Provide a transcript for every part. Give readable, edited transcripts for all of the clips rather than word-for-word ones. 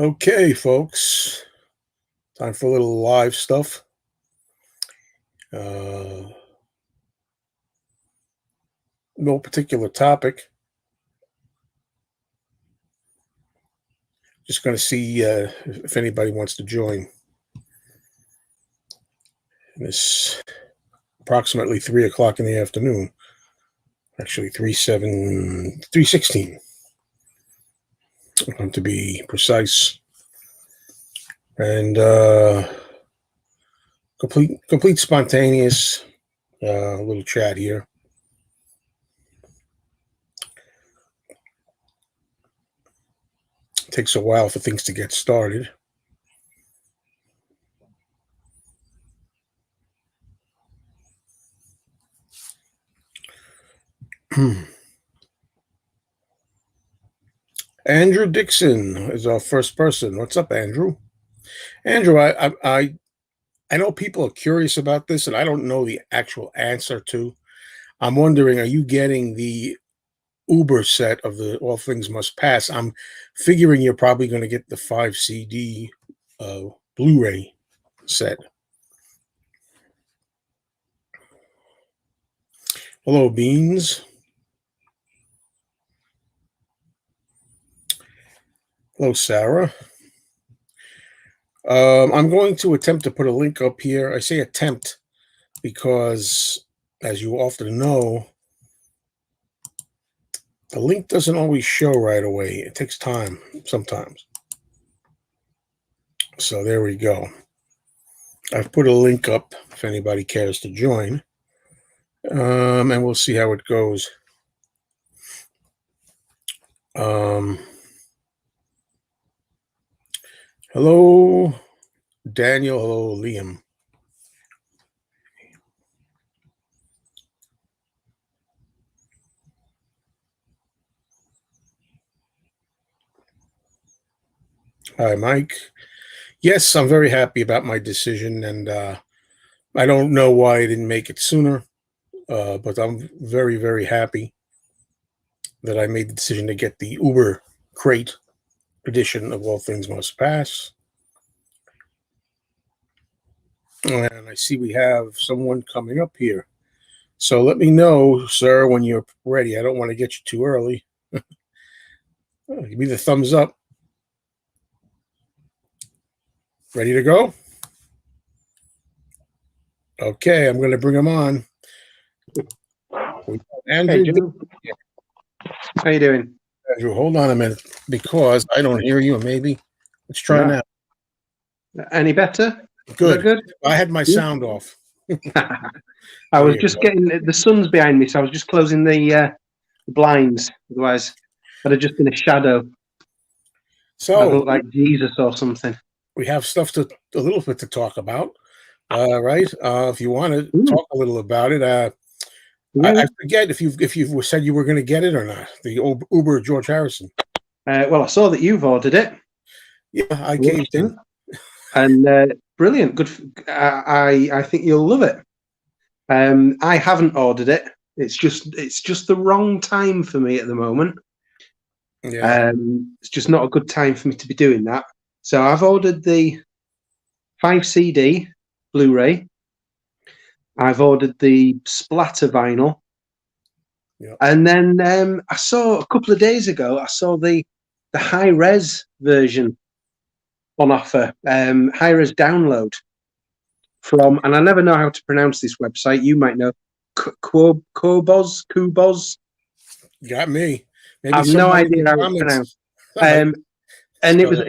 Okay, folks, time for a little live stuff. No particular topic. Just going to see if anybody wants to join. And it's approximately 3 o'clock in the afternoon. Actually, 3:16, to be precise. And complete spontaneous little chat here. It takes a while for things to get started. Andrew Dixon is our first person. What's up, Andrew? Andrew, I know people are curious about this, and I don't know the actual answer to. I'm wondering, are you getting the Uber set of the All Things Must Pass? I'm figuring you're probably going to get the 5 CD Blu-ray set. Hello, Beans. Hello, Sarah. I'm going to attempt to put a link up here. I say attempt because, as you often know, the link doesn't always show right away. It takes time sometimes. So there we go. I've put a link up if anybody cares to join. And we'll see how it goes. Hello, Daniel. Hello, Liam. Hi, Mike. Yes, I'm very happy about my decision, and I don't know why I didn't make it sooner, but I'm very, very happy that I made the decision to get the Uber Crate edition of All Things Must Pass. And I see we have someone coming up here. So let me know, sir, when you're ready. I don't want to get you too early. Give me the thumbs up. Ready to go? Okay, I'm going to bring him on. Andrew, hey, how you doing? Andrew, hold on a minute, because I don't hear you. Maybe let's try now. Any better? Good. Good. I had my sound off. I was just getting the sun's behind me, so I was just closing the blinds. Otherwise, I'd have just been a shadow. So I look like Jesus or something. We have stuff a little bit to talk about, right? If you want to talk a little about it, I forget if you said you were going to get it or not. The Uber George Harrison. Well, I saw that you've ordered it. Yeah, I gave it, and brilliant. Good. I think you'll love it. I haven't ordered it. It's just the wrong time for me at the moment. Yeah. It's just not a good time for me to be doing that. So I've ordered the 5 CD Blu-ray. I've ordered the splatter vinyl. Yep. And then I saw a couple of days ago, I saw the high-res version on offer, high-res download from, and I never know how to pronounce this website. You might know, Kubos. You got me. Maybe I have no idea how it's pronounced. And it was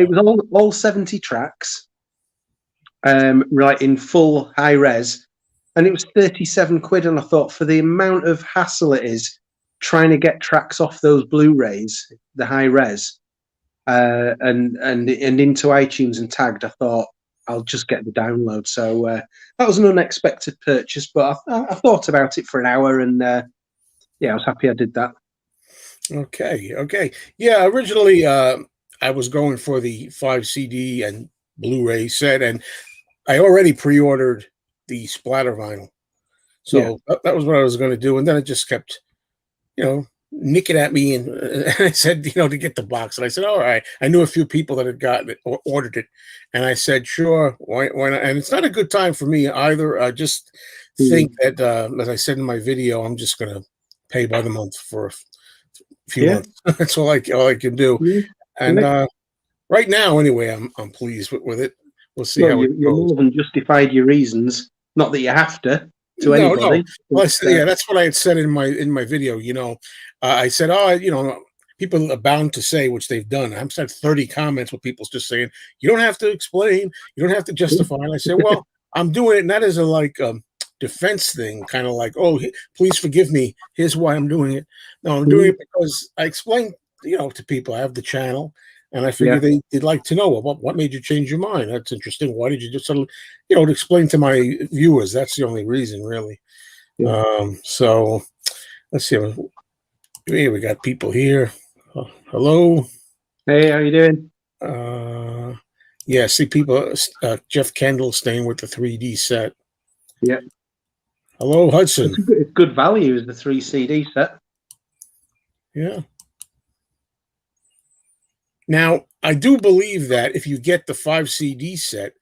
all 70 tracks, right, in full high res, and it was 37 quid. And I thought, for the amount of hassle it is trying to get tracks off those Blu-rays, the high res, and into iTunes and tagged, I thought I'll just get the download. So that was an unexpected purchase, but I thought about it for an hour, and yeah, I was happy I did that. Okay. Yeah, originally I was going for the 5 CD and Blu-ray set, and I already pre-ordered the splatter vinyl. So that was what I was going to do, and then it just kept, nicking at me, and I said, to get the box. And I said, all right. I knew a few people that had gotten it or ordered it, and I said, sure, why not? And it's not a good time for me either. I just think that, as I said in my video, I'm just going to pay by the month for a few months. That's all I can do. And right now, anyway, I'm pleased with it. We'll see how it goes. You're more than justified your reasons. Not that you have to anybody. No. Well, that's what I had said in my video. I said, people are bound to say, which they've done. I've sent 30 comments with people just saying, you don't have to explain, you don't have to justify. And I said, well, I'm doing it not as a defense thing, kind of like, oh, please forgive me, here's why I'm doing it. No, I'm doing it because I explained, to people. I have the channel, and I figured they'd like to know what made you change your mind. That's interesting. Why did you just to explain to my viewers? That's the only reason, really. So let's see. We got people here. Hello. Hey, how you doing? Yeah, see people. Jeff Kendall staying with the 3D set. Yeah. Hello, Hudson. It's good value as the 3 CD set. Yeah. Now, I do believe that if you get the 5 CD set,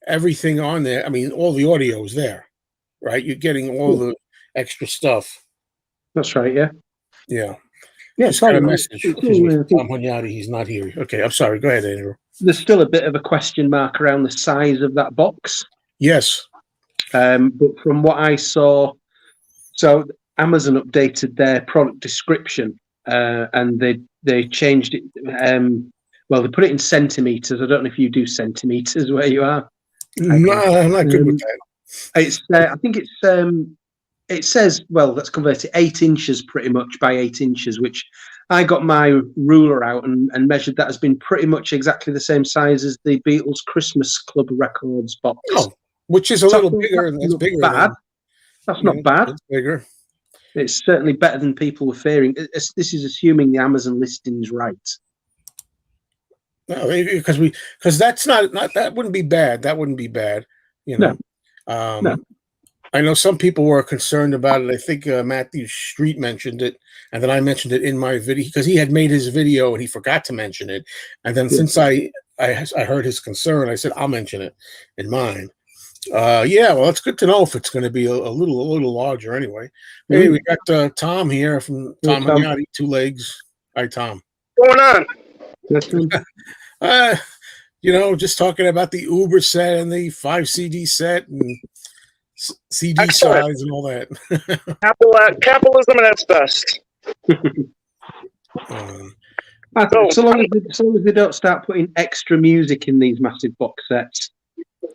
everything on there, I mean, all the audio is there, right? You're getting all the extra stuff. That's right, yeah. Yeah. Yeah, just got a message. Tom Hunyadi, he's not here. Okay, I'm sorry. Go ahead, Andrew. There's still a bit of a question mark around the size of that box. Yes. But from what I saw, so Amazon updated their product description and they changed it. Well, they put it in centimeters. I don't know if you do centimeters where you are. No, I'm not good with that. It's I think it says, well, let's convert it 8 inches pretty much by 8 inches, which I got my ruler out and measured. That has been pretty much exactly the same size as the Beatles Christmas Club Records box. Oh, which is a little bigger. That's bigger. That's not bad. It's bigger. It's certainly better than people were fearing. This is assuming the Amazon listing's right. No, because that's not that wouldn't be bad. That wouldn't be bad. No. I know some people were concerned about it. I think Matthew Street mentioned it, and then I mentioned it in my video because he had made his video and he forgot to mention it. And then since I heard his concern, I said I'll mention it in mine. Yeah, well, it's good to know if it's going to be a little larger anyway. Hey, we got Tom here from Tom Hunyadi, 2 Legs. Hi, Tom. What's going on? Just talking about the Uber set and the 5 CD set and CD size and all that. Capitalism at its best. So long as they don't start putting extra music in these massive box sets,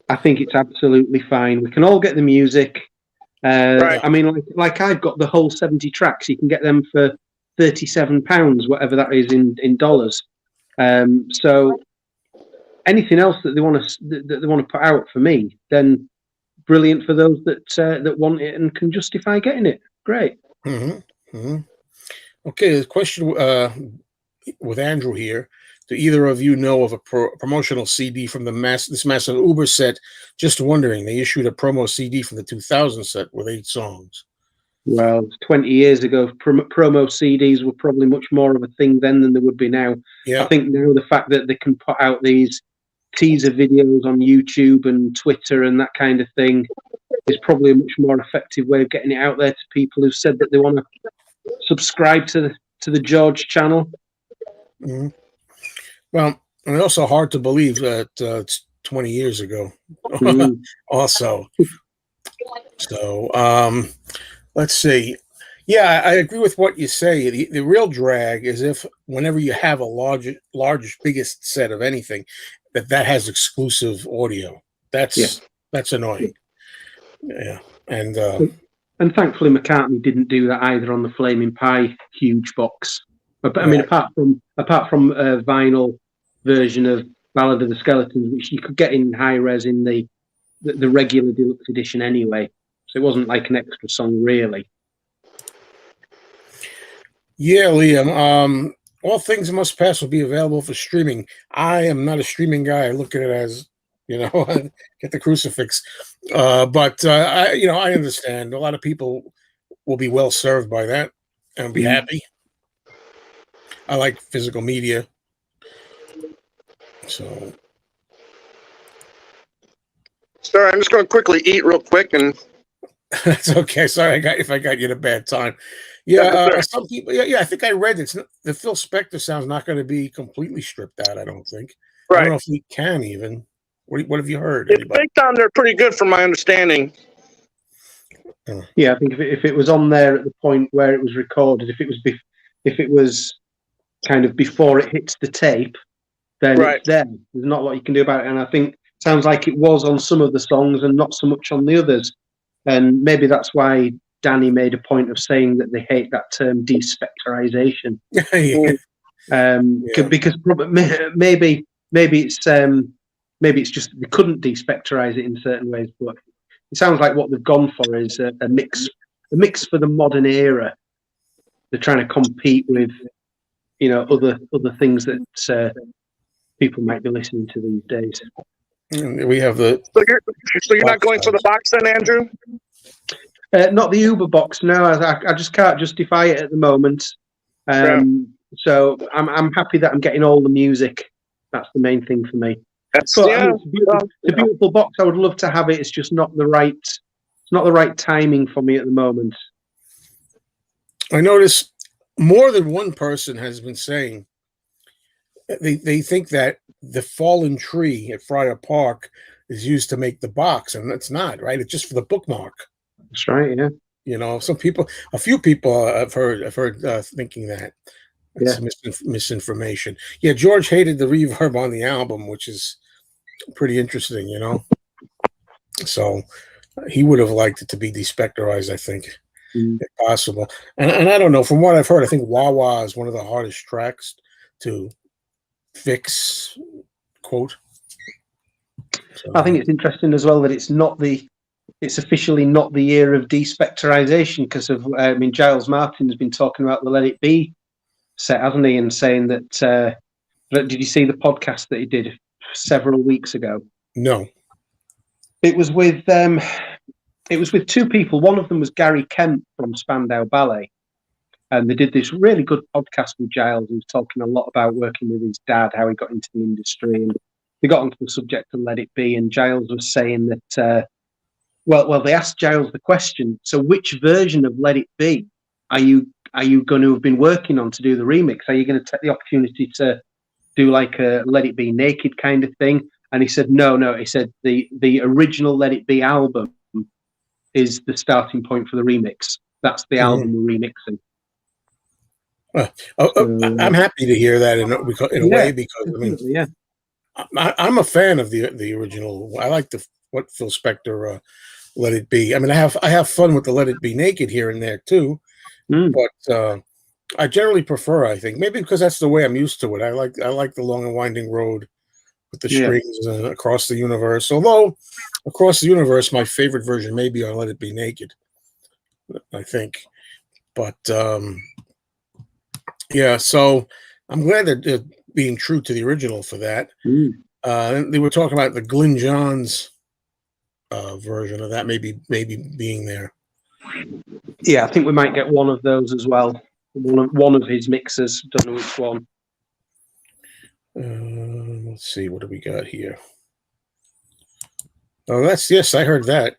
I think it's absolutely fine. We can all get the music. Right. I mean, like I've got the whole 70 tracks. You can get them for £37, whatever that is in dollars. So anything else that they want to put out for me, then brilliant for those that want it and can justify getting it. Great. Mm-hmm. Mm-hmm. Okay, the question with Andrew here. Do either of you know of a promotional CD from this massive Uber set? Just wondering. They issued a promo CD from the 2000 set with 8 songs. Well, 20 years ago, promo CDs were probably much more of a thing then than they would be now. Yeah. I think now the fact that they can put out these teaser videos on YouTube and Twitter and that kind of thing is probably a much more effective way of getting it out there to people who've said that they want to subscribe to the George channel. Mm-hmm. Well, and also hard to believe that it's 20 years ago. Also, so let's see. Yeah, I agree with what you say. The real drag is if whenever you have a large, biggest set of anything, that has exclusive audio. That's annoying. Yeah, and thankfully McCartney didn't do that either on the Flaming Pie huge box. But I mean, apart from a vinyl version of Ballad of the Skeletons, which you could get in high res in the regular deluxe edition anyway, so it wasn't like an extra song really. Yeah, Liam. All Things Must Pass will be available for streaming. I am not a streaming guy. I look at it as, get the crucifix. But I understand. A lot of people will be well served by that and be happy. I like physical media. So, Sorry, I'm just going to quickly eat real quick, and that's okay. Sorry, if I got you at a bad time. Yeah, some people. Yeah, I think I read it's not, the Phil Spector sound's not going to be completely stripped out. I don't think. I don't right. know if he can even. What have you heard? It's Anybody? baked on there pretty good, from my understanding. Yeah, I think if it was on there at the point where it was recorded, if it was kind of before it hits the tape, then Right. it's there. There's not a lot you can do about it. And I think it sounds like it was on some of the songs and not so much on the others. And maybe that's why Danny made a point of saying that they hate that term despectorization. Yeah. Because maybe it's just they couldn't despectorize it in certain ways, but it sounds like what they've gone for is a mix for the modern era. They're trying to compete with, other things that people might be listening to these days. We have the. So you're not going for the box then, Andrew? Not the Uber box. No, I just can't justify it at the moment. So I'm happy that I'm getting all the music. That's the main thing for me. It's a beautiful box. I would love to have it. It's just not the right. It's not the right timing for me at the moment. I notice more than one person has been saying they think that the fallen tree at Friar Park is used to make the box, and it's not, right? It's just for the bookmark. That's right. Yeah. A few people I've heard thinking that. It's Yeah. misinformation. Yeah, George hated the reverb on the album, which is pretty interesting, So he would have liked it to be despectorized, I think, if possible. And I don't know. From what I've heard, I think Wah Wah is one of the hardest tracks to fix. Quote. So, I think it's interesting as well that it's officially not the year of despectorization because of Giles Martin has been talking about the Let It Be set, hasn't he, and saying that. Did you see the podcast that he did several weeks ago? No. It was with two people. One of them was Gary Kemp from Spandau Ballet, and they did this really good podcast with Giles. He was talking a lot about working with his dad, how he got into the industry, and they got onto the subject of Let It Be. And Giles was saying that, well, they asked Giles the question: so, which version of Let It Be are you going to have been working on to do the remix? Are you going to take the opportunity to do like a Let It Be naked kind of thing? And he said, no. He said the original Let It Be album is the starting point for the remix. That's the album we're remixing. I'm happy to hear that in a way because I mean, I'm a fan of the original. I like what Phil Spector Let It Be. I mean, I have fun with the Let It Be naked here and there too, but I generally prefer. I think maybe because that's the way I'm used to it. I like the Long and Winding Road with the strings Across the Universe. Although Across the Universe, my favorite version may be on Let It Be Naked, I think. But yeah, so I'm glad that they're being true to the original for that. They were talking about the Glyn Johns version of that maybe being there. Yeah, I think we might get one of those as well. One of his mixers. Don't know which one. Let's see, what do we got here? Oh, yes, I heard that.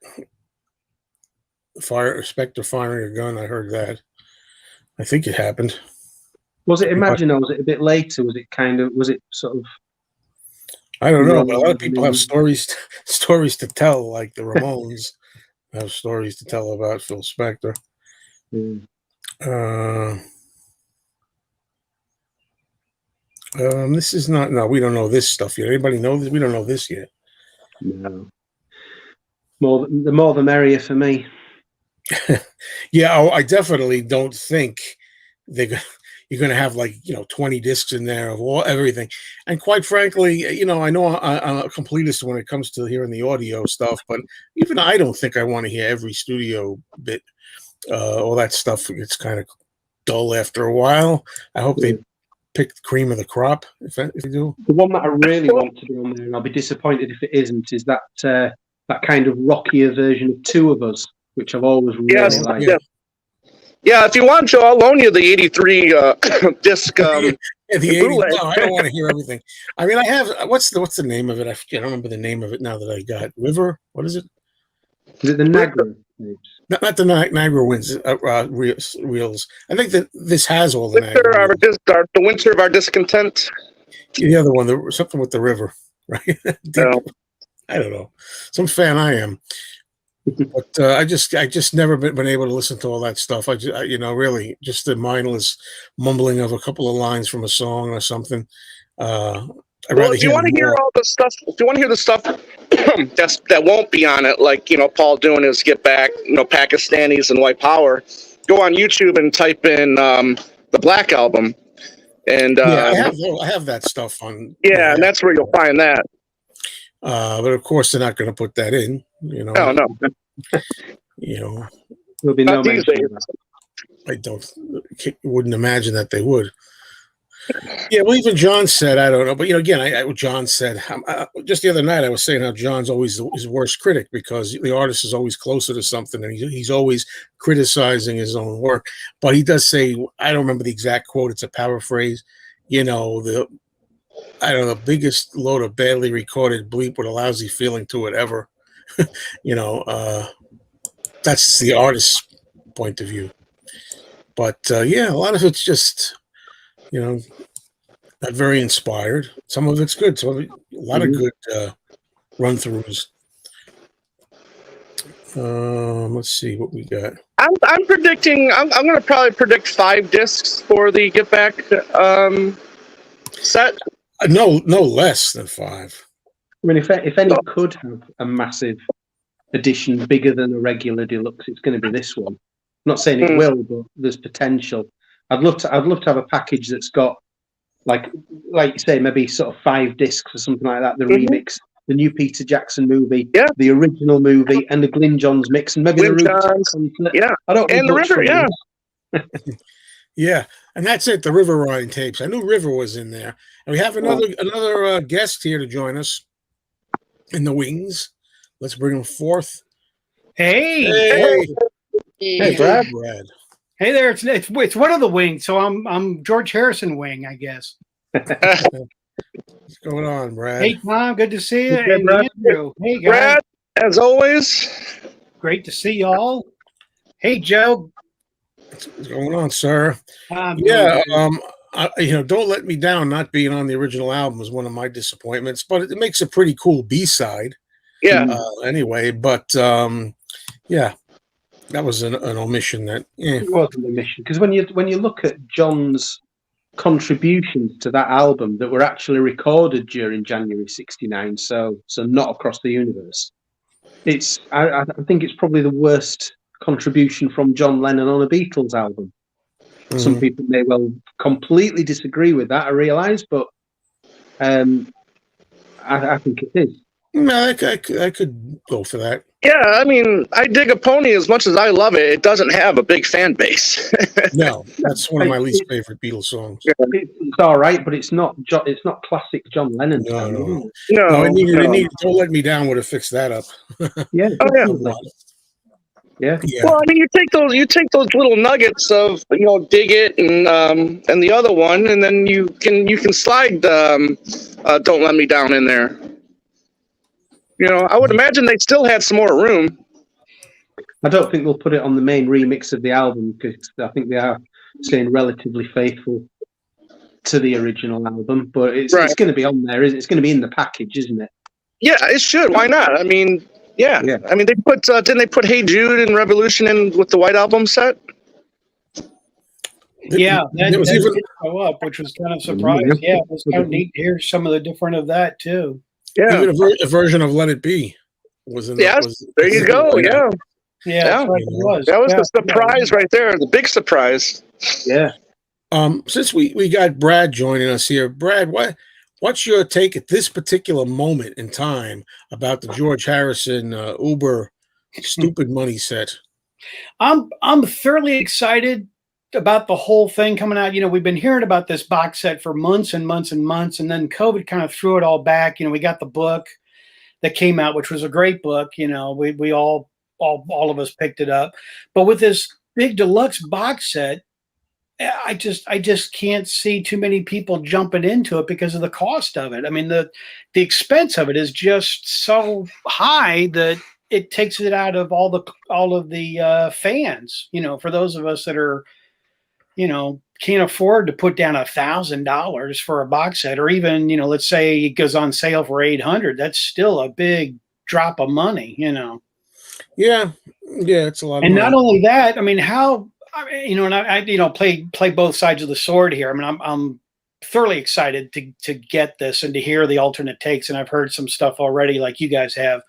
Spector firing a gun. I heard that. I think it happened. Was it Imagine or was it a bit later? Was it sort of? I don't know, but a lot of people have stories to tell, like the Ramones have stories to tell about Phil Spector. This is not. No, we don't know this stuff yet. Anybody know this? We don't know this yet. No. The more the merrier for me. Yeah, I definitely don't think you're going to have 20 discs in there of everything. And quite frankly, I know I'm a completist when it comes to hearing the audio stuff, but even I don't think I want to hear every studio bit. All that stuff gets kind of dull after a while. I hope they pick the cream of the crop if they do. The one that I really want to be on there, and I'll be disappointed if it isn't, is that kind of rockier version of Two of Us, which I've always really liked. Yeah, if you want, Joe, I'll loan you the 83 disc. Yeah, the 80. bootleg. No, I don't want to hear everything. I mean, I have what's the name of it? I forget. I don't remember the name of it now that I got. River. What is it? Is it the Niagara? Not the Niagara Winds reels. I think that this has all the Winter, Niagara reels. the winter of our discontent. The other one, something with the river, right? No. I don't know. Some fan I am, but I just never been able to listen to all that stuff. Really just the mindless mumbling of a couple of lines from a song or something. Well, if you want to hear all the stuff, if you want to hear the stuff that won't be on it, like Paul doing his Get Back, Pakistanis and White Power, go on YouTube and type in the Black Album, and I have that stuff on. Yeah, and that's where you'll find that. But of course, they're not going to put that in. No. There'll be no these days. I wouldn't imagine that they would. Yeah, well, even John said, I don't know, but again, John said just the other night, I was saying how John's always his worst critic because the artist is always closer to something, and he's always criticizing his own work. But he does say, I don't remember the exact quote; it's a paraphrase. The biggest load of badly recorded bleep with a lousy feeling to it ever. That's the artist's point of view. But a lot of it's just. Not very inspired. Some of it's good. Some of it, a lot of good run-throughs. Let's see what we got. I'm predicting. I'm going to probably predict 5 discs for the Get Back set. No less than 5. I mean, if any could have a massive edition bigger than a regular deluxe, it's going to be this one. I'm not saying it will, but there's potential. I'd love to have a package that's got like you say, maybe sort of 5 discs or something like that. The remix, the new Peter Jackson movie, the original movie, and the Glyn Johns mix, and maybe the Roots. Yeah, I don't. And the River, yeah, and that's it. The River Rhine tapes. I knew River was in there, and we have another guest here to join us in the wings. Let's bring him forth. Hey, Brad. Hey there, it's one of the wings, so I'm George Harrison wing, I guess. What's going on, Brad? Hey Tom, good to see you. And Andrew. Hey guys. Brad, as always. Great to see y'all. Hey Joe. What's going on, sir? Don't Let Me Down not being on the original album was one of my disappointments, but it makes a pretty cool B-side. Yeah. Anyway, but that was an omission. It was an omission because when you look at John's contributions to that album that were actually recorded during January '69, so not across the universe, I think it's probably the worst contribution from John Lennon on a Beatles album. Mm-hmm. Some people may well completely disagree with that, I realise, but I think it is. No, I could go for that. Yeah, I mean, I dig a pony as much as I love it. It doesn't have a big fan base. No, that's one of my least favorite Beatles songs. It's all right, but it's not classic John Lennon. No. It needed Don't Let Me Down would have fixed that up. Yeah. Yeah. Well, I mean, you take those little nuggets of Dig It and the other one, and then you can slide Don't Let Me Down in there. I would imagine they still had some more room. I don't think they'll put it on the main remix of the album because I think they are staying relatively faithful to the original album. But it's going to be on there. It's going to be in the package, isn't it? Yeah, it should. Why not? I mean, yeah. I mean, they put didn't they put Hey Jude and Revolution in with the White Album set? Yeah, that did show up, which was kind of surprising. Yeah, it was kind of neat to hear some of the different of that too. Yeah, even a version of Let It Be was in. Yes, there you go. Yeah. That's right, it was. That was the surprise right there. The big surprise. Yeah. Since we got Brad joining us here, Brad, what's your take at this particular moment in time about the George Harrison Uber Stupid Money set? I'm fairly excited about the whole thing coming out. We've been hearing about this box set for months and months and months, and then COVID kind of threw it all back. We got the book that came out, which was a great book. We all of us picked it up, but with this big deluxe box set, I just can't see too many people jumping into it because of the cost of it. I mean, the expense of it is just so high that it takes it out of all of the fans. You know, for those of us that are, you know, can't afford to put down $1,000 for a box set, or even, you know, let's say it goes on sale for 800. That's still a big drop of money, you know. Yeah, it's a lot of and money. Not only that, I mean, you know, and I you know, play both sides of the sword here. I mean, I'm thoroughly excited to get this and to hear the alternate takes, and I've heard some stuff already, like you guys have.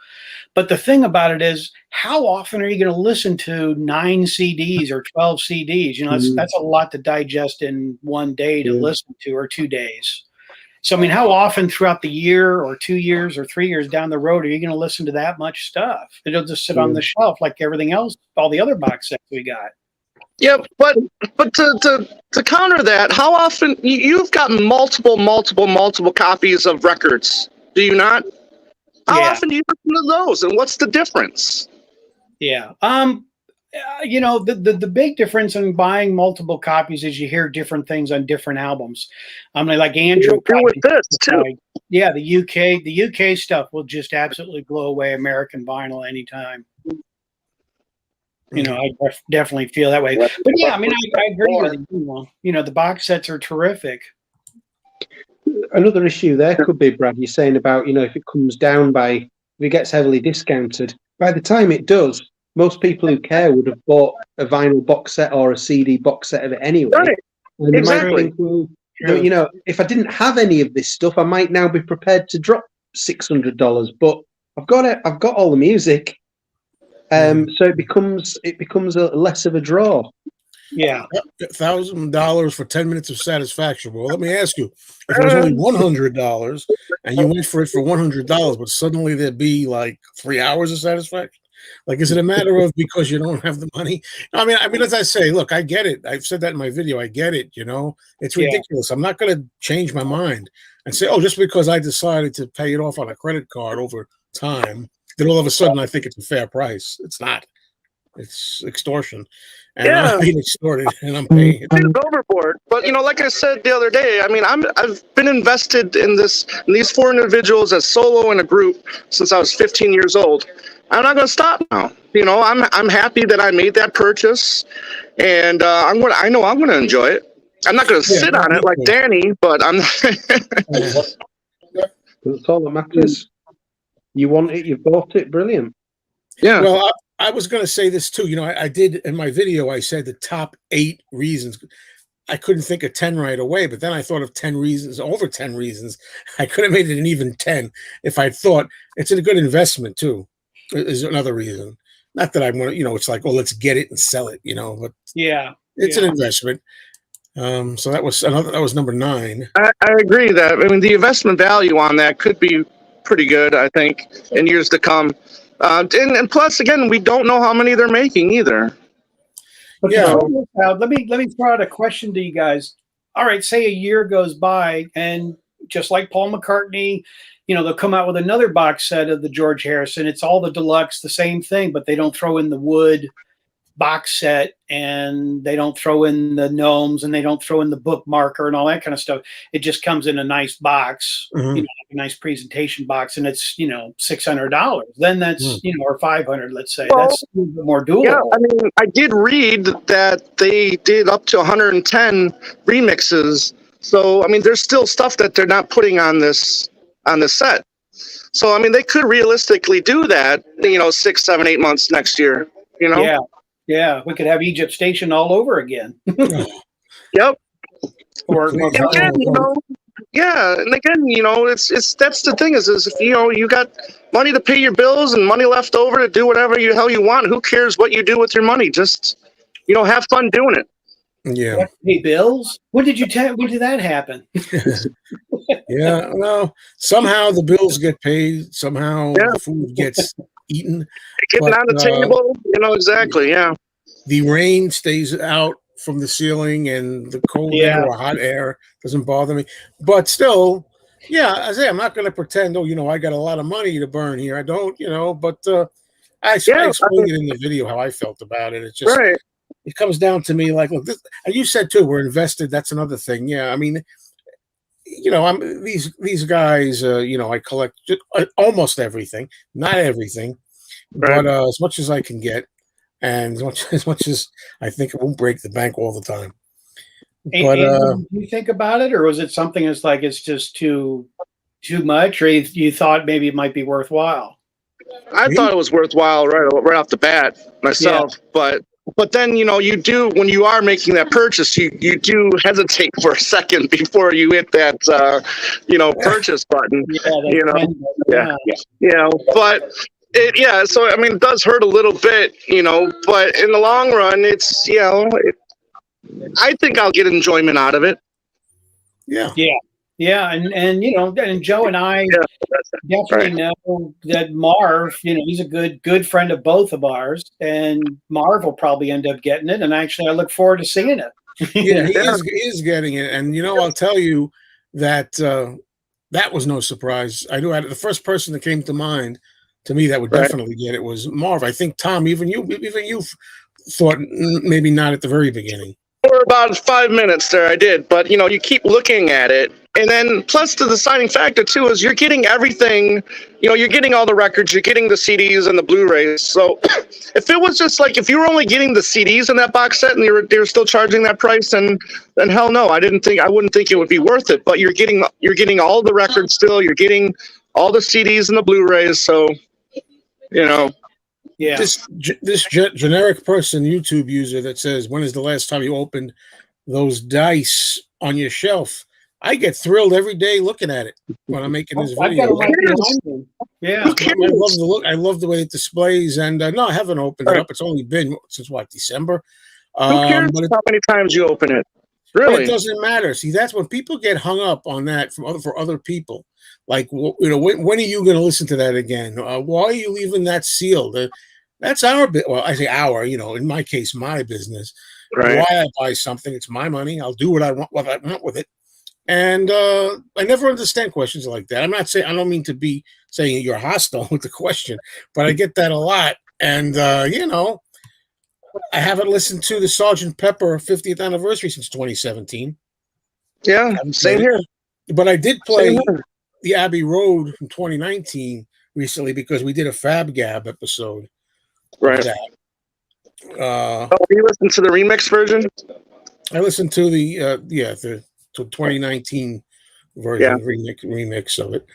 But the thing about it is, how often are you going to listen to 9 CDs or 12 CDs? You know, that's a lot to digest in one day to listen to, or 2 days. So, I mean, how often throughout the year or 2 years or 3 years down the road are you going to listen to that much stuff? It'll just sit on the shelf like everything else, all the other box sets we got. Yeah, but to counter that, how often you've got multiple copies of records, do you not? How often do you listen to those, and what's the difference? Yeah. You know, the big difference in buying multiple copies is you hear different things on different albums. I mean, like Andrew. With this too. Yeah, the UK stuff will just absolutely blow away American vinyl anytime. You know, I definitely feel that way. But yeah, I mean, I agree with you. You know, the box sets are terrific. Another issue there could be, Brad, you're saying about, you know, if it comes down if it gets heavily discounted, by the time it does, most people who care would have bought a vinyl box set or a CD box set of it anyway. Right. And they might think, well, you know, if I didn't have any of this stuff, I might now be prepared to drop $600, but I've got all the music. So it becomes a less of a draw. Yeah, $1,000 for 10 minutes of satisfaction. Well, let me ask you: if it was only $100 and you went for it for $100, but suddenly there'd be like 3 hours of satisfaction? Like, is it a matter of because you don't have the money? I mean, as I say, look, I get it. I've said that in my video. I get it. You know, it's ridiculous. I'm not going to change my mind and say, oh, just because I decided to pay it off on a credit card over time, then all of a sudden I think it's a fair price. It's not. It's extortion. And I'm being extorted, and I'm paying it. It's overboard. But, you know, like I said the other day, I mean, I've been invested in these 4 individuals as solo in a group since I was 15 years old. I'm not going to stop now. You know, I'm happy that I made that purchase, and I know I'm going to enjoy it. I'm not going to sit on it like Danny, but I'm. That's all that matters. You want it, you bought it, brilliant. Yeah. Well, I was going to say this too. You know, I did in my video. I said the top 8 reasons. I couldn't think of 10 right away, but then I thought of 10 reasons, over 10 reasons. I could have made it an even 10 if I thought it's a good investment too. Is another reason. Not that I want to, you know, it's like, oh, let's get it and sell it, you know, but it's an investment. So that was number 9. I agree that, I mean, the investment value on that could be pretty good, I think, in years to come. And plus, again, we don't know how many they're making either. Yeah. Let me throw out a question to you guys. All right, say a year goes by, and just like Paul McCartney, you know, they'll come out with another box set of the George Harrison. It's all the deluxe, the same thing, but they don't throw in the wood box set, and they don't throw in the gnomes, and they don't throw in the bookmarker and all that kind of stuff. It just comes in a nice box, you know, a nice presentation box, and it's, you know, $600. Then that's, you know, or $500, let's say. Well, that's a little bit more doable. Yeah, I mean, I did read that they did up to 110 remixes. So, I mean, there's still stuff that they're not putting on this set. So, I mean, they could realistically do that, you know, 6, 7, 8 months next year, you know? Yeah, we could have Egypt Station all over again. Yep. Or again, you know, and again, you know, it's that's the thing is if, you know, you got money to pay your bills and money left over to do whatever the hell you want, who cares what you do with your money? Just, you know, have fun doing it. Yeah. Pay bills? When did that happen? Yeah, well, somehow the bills get paid. Somehow the food gets eaten. Getting on the table, you know, exactly, The rain stays out from the ceiling, and the cold air or hot air doesn't bother me. But still, I say I'm not going to pretend, oh, you know, I got a lot of money to burn here. I don't, you know, but I explained it in the video how I felt about it. It's just, it comes down to me like, look, this, and you said too, we're invested. That's another thing. Yeah, I mean, I'm these guys. I collect almost everything, not everything, Right. but as much as I can get, and as much as I think it won't break the bank all the time. But do you think about it, or was it something that's like it's just too much, or you thought maybe it might be worthwhile? I thought it was worthwhile right off the bat myself, but then you do, when you are making that purchase, you do hesitate for a second before you hit that purchase button. But so I mean, it does hurt a little bit, but in the long run, it's I think I'll get enjoyment out of it. Yeah, and Joe and I definitely know that Marv, he's a good friend of both of ours, and Marv will probably end up getting it. And actually, I look forward to seeing it. Yeah, he is getting it, and I'll tell you that that was no surprise. I knew the first person that came to mind to me that would definitely get it was Marv. I think Tom, even you thought maybe not at the very beginning. For about 5 minutes there, I did, but you keep looking at it, and then plus the deciding factor too is you're getting everything. You're getting all the records, you're getting the CDs and the Blu-rays. So if it was just like if you were only getting the CDs in that box set and they were still charging that price, then hell no, I wouldn't think it would be worth it. But you're getting all the records still, you're getting all the CDs and the Blu-rays. So Yeah. This generic person, YouTube user that says, when is the last time you opened those dice on your shelf? I get thrilled every day looking at it when I'm making this video. Yeah. I love the look. I love the way it displays. And no, I haven't opened it up. It's only been since December. Who cares how many times you open it? Really? It doesn't matter. See, that's when people get hung up on that for other people. Like, when are you going to listen to that again? Why are you leaving that sealed? That's our bit. Well, I say our. In my case, my business. Right. Why I buy something? It's my money. I'll do what I want with it. And I never understand questions like that. I don't mean to be saying you're hostile with the question, but I get that a lot. And I haven't listened to the Sgt. Pepper 50th anniversary since 2017. Yeah, same here. But I did play the Abbey Road from 2019 recently because we did a Fab Gab episode. Right. You listen to the remix version? I listened to the 2019 version remix of it,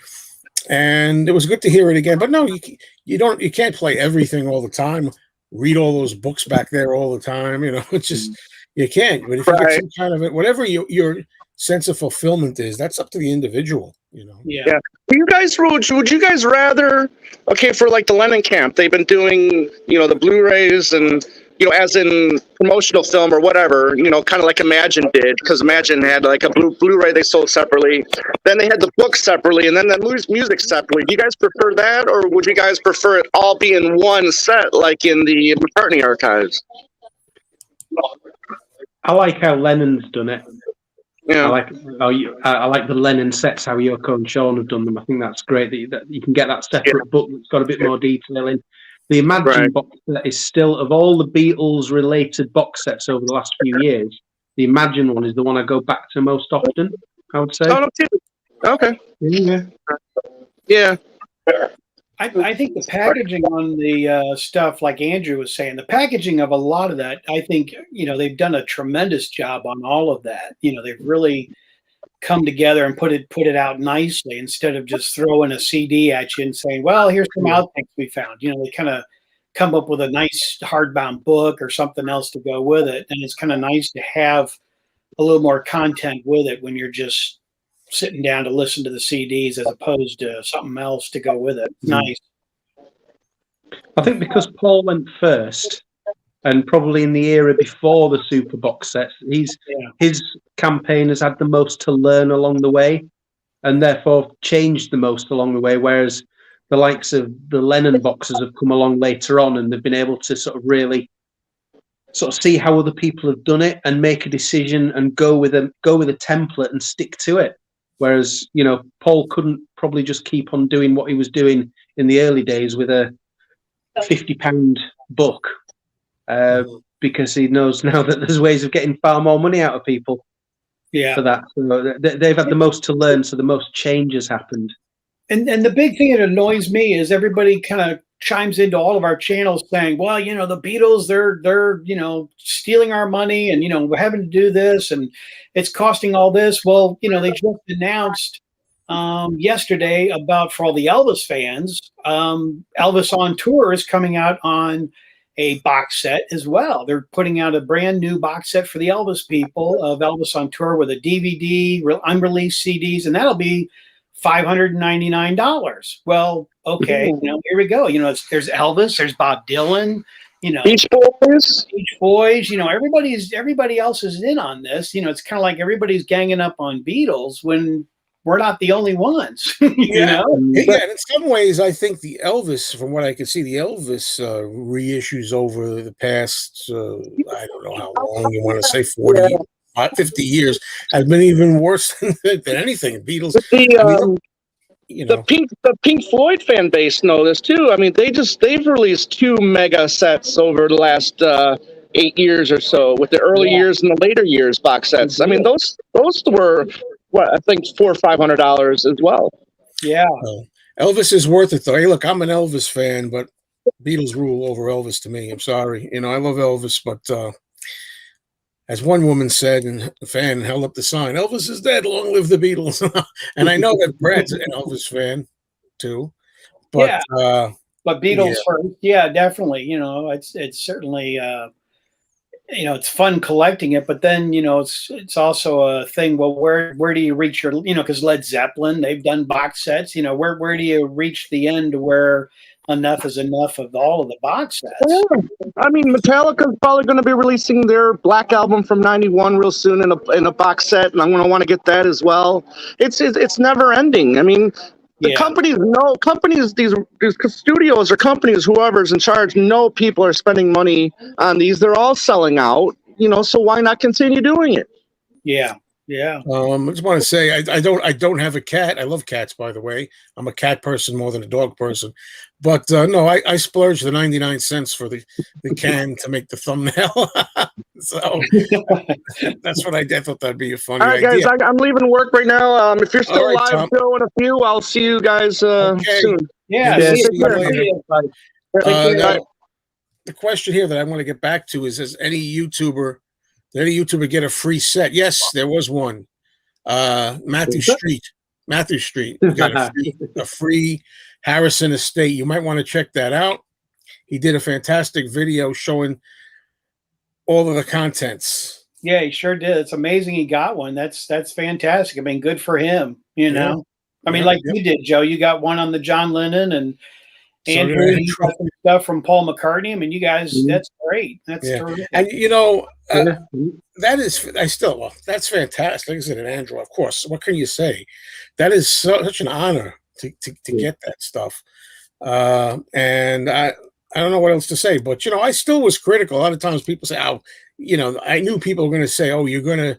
and it was good to hear it again. But no, you can't play everything all the time. Read all those books back there all the time. It's just you can't. But if you get some kind of it, whatever your sense of fulfillment is, that's up to the individual. Yeah. Would you guys rather? Okay, for like the Lennon Camp, they've been doing the Blu-rays and as in promotional film or whatever, kind of like Imagine did, because Imagine had like a Blu-ray they sold separately, then they had the book separately, and then the music separately. Do you guys prefer that, or would you guys prefer it all be in one set, like in the McCartney archives? I like how Lennon's done it. Yeah. I like the Lennon sets, how Yoko and Sean have done them. I think that's great that you can get that separate book that's got a bit more detail in. The Imagine box set is still, of all the Beatles related box sets over the last few years, the Imagine one is the one I go back to most often, I would say. Oh, okay. Yeah. I think the packaging on the stuff, like Andrew was saying, the packaging of a lot of that, I think, they've done a tremendous job on all of that. They've really come together and put it out nicely instead of just throwing a CD at you and saying, well, here's some outtakes we found. They kind of come up with a nice hardbound book or something else to go with it. And it's kind of nice to have a little more content with it when you're just sitting down to listen to the CDs as opposed to something else to go with it. It's nice. I think because Paul went first, and probably in the era before the super box sets, his campaign has had the most to learn along the way, and therefore changed the most along the way, whereas the likes of the Lennon boxes have come along later on, and they've been able to sort of really sort of see how other people have done it and make a decision and go with a template and stick to it. Whereas, Paul couldn't probably just keep on doing what he was doing in the early days with a £50 book. because he knows now that there's ways of getting far more money out of people. Yeah. For that, so they've had the most to learn, so the most change has happened. And the big thing that annoys me is everybody kind of chimes into all of our channels saying, well, the Beatles, they're stealing our money, and we're having to do this, and it's costing all this. Well, they just announced yesterday about, for all the Elvis fans, Elvis on Tour is coming out on a box set as well. They're putting out a brand new box set for the Elvis people of Elvis on Tour with a DVD, unreleased CDs, and that'll be $599. Well, okay, here we go. There's Elvis, there's Bob Dylan, Beach Boys, everybody else is in on this. It's kind of like everybody's ganging up on Beatles when we're not the only ones. Yeah, and in some ways, I think the Elvis, from what I can see, the Elvis reissues over the past, I don't know how long you want to say, 40, 50 years, have been even worse than anything. Beatles. The Pink Floyd fan base know this too. I mean, they've released 2 mega sets over the last 8 years or so, with the early years and the later years box sets. I mean, those were I think $400 or $500 as well. Yeah, Elvis is worth it though. Hey, look, I'm an Elvis fan, but Beatles rule over Elvis to me. I'm sorry, I love Elvis, but as one woman said, and the fan held up the sign, "Elvis is dead. Long live the Beatles." And I know that Brad's an Elvis fan too, but but Beatles first, definitely. It's certainly. It's fun collecting it, but then it's also a thing. Well, where do you reach your because Led Zeppelin, they've done box sets. Where do you reach the end where enough is enough of all of the box sets? Yeah. I mean, Metallica's probably going to be releasing their Black Album from '91 real soon in a box set, and I'm going to want to get that as well. It's never ending. I mean. The companies, these studios or companies, whoever's in charge, know people are spending money on these. They're all selling out, so why not continue doing it? Yeah. I just want to say I don't have a cat. I love cats, by the way. I'm a cat person more than a dog person. But no, I splurged the 99 cents for the can to make the thumbnail. So that's what I did. I thought that'd be a funny idea. All right, guys, I'm leaving work right now. If you're still live, Tom. Joe, in a few, I'll see you guys soon. Yeah. See you later. The question here that I want to get back to is: did any YouTuber get a free set? Yes, there was one. Matthew Street got a free Harrison Estate. You might want to check that out. He did a fantastic video showing all of the contents. Yeah, he sure did. It's amazing he got one. That's fantastic. I mean, good for him. I mean, like you did, Joe. You got one on the John Lennon, and Andrew, you got some stuff from Paul McCartney. I mean, you guys, that's great. That's terrific. And that is, that's fantastic, isn't it, Andrew? Of course. What can you say? That is such an honor to get that stuff. And I don't know what else to say, but I still was critical. A lot of times people say, "Oh, I knew people were going to say, oh, you're going to